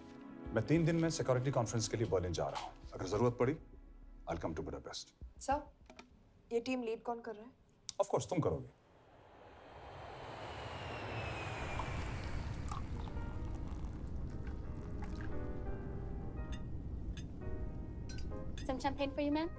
मैं 3 दिन में सिक्योरिटी कॉन्फ्रेंस के लिए बर्लिन जा रहा हूँ। अगर जरूरत पड़ी आई कम टू बुडापेस्ट। सर, ये टीम लीड कौन कर रहा है? ऑफ कोर्स तुम करोगे। Some champagne for you, ma'am?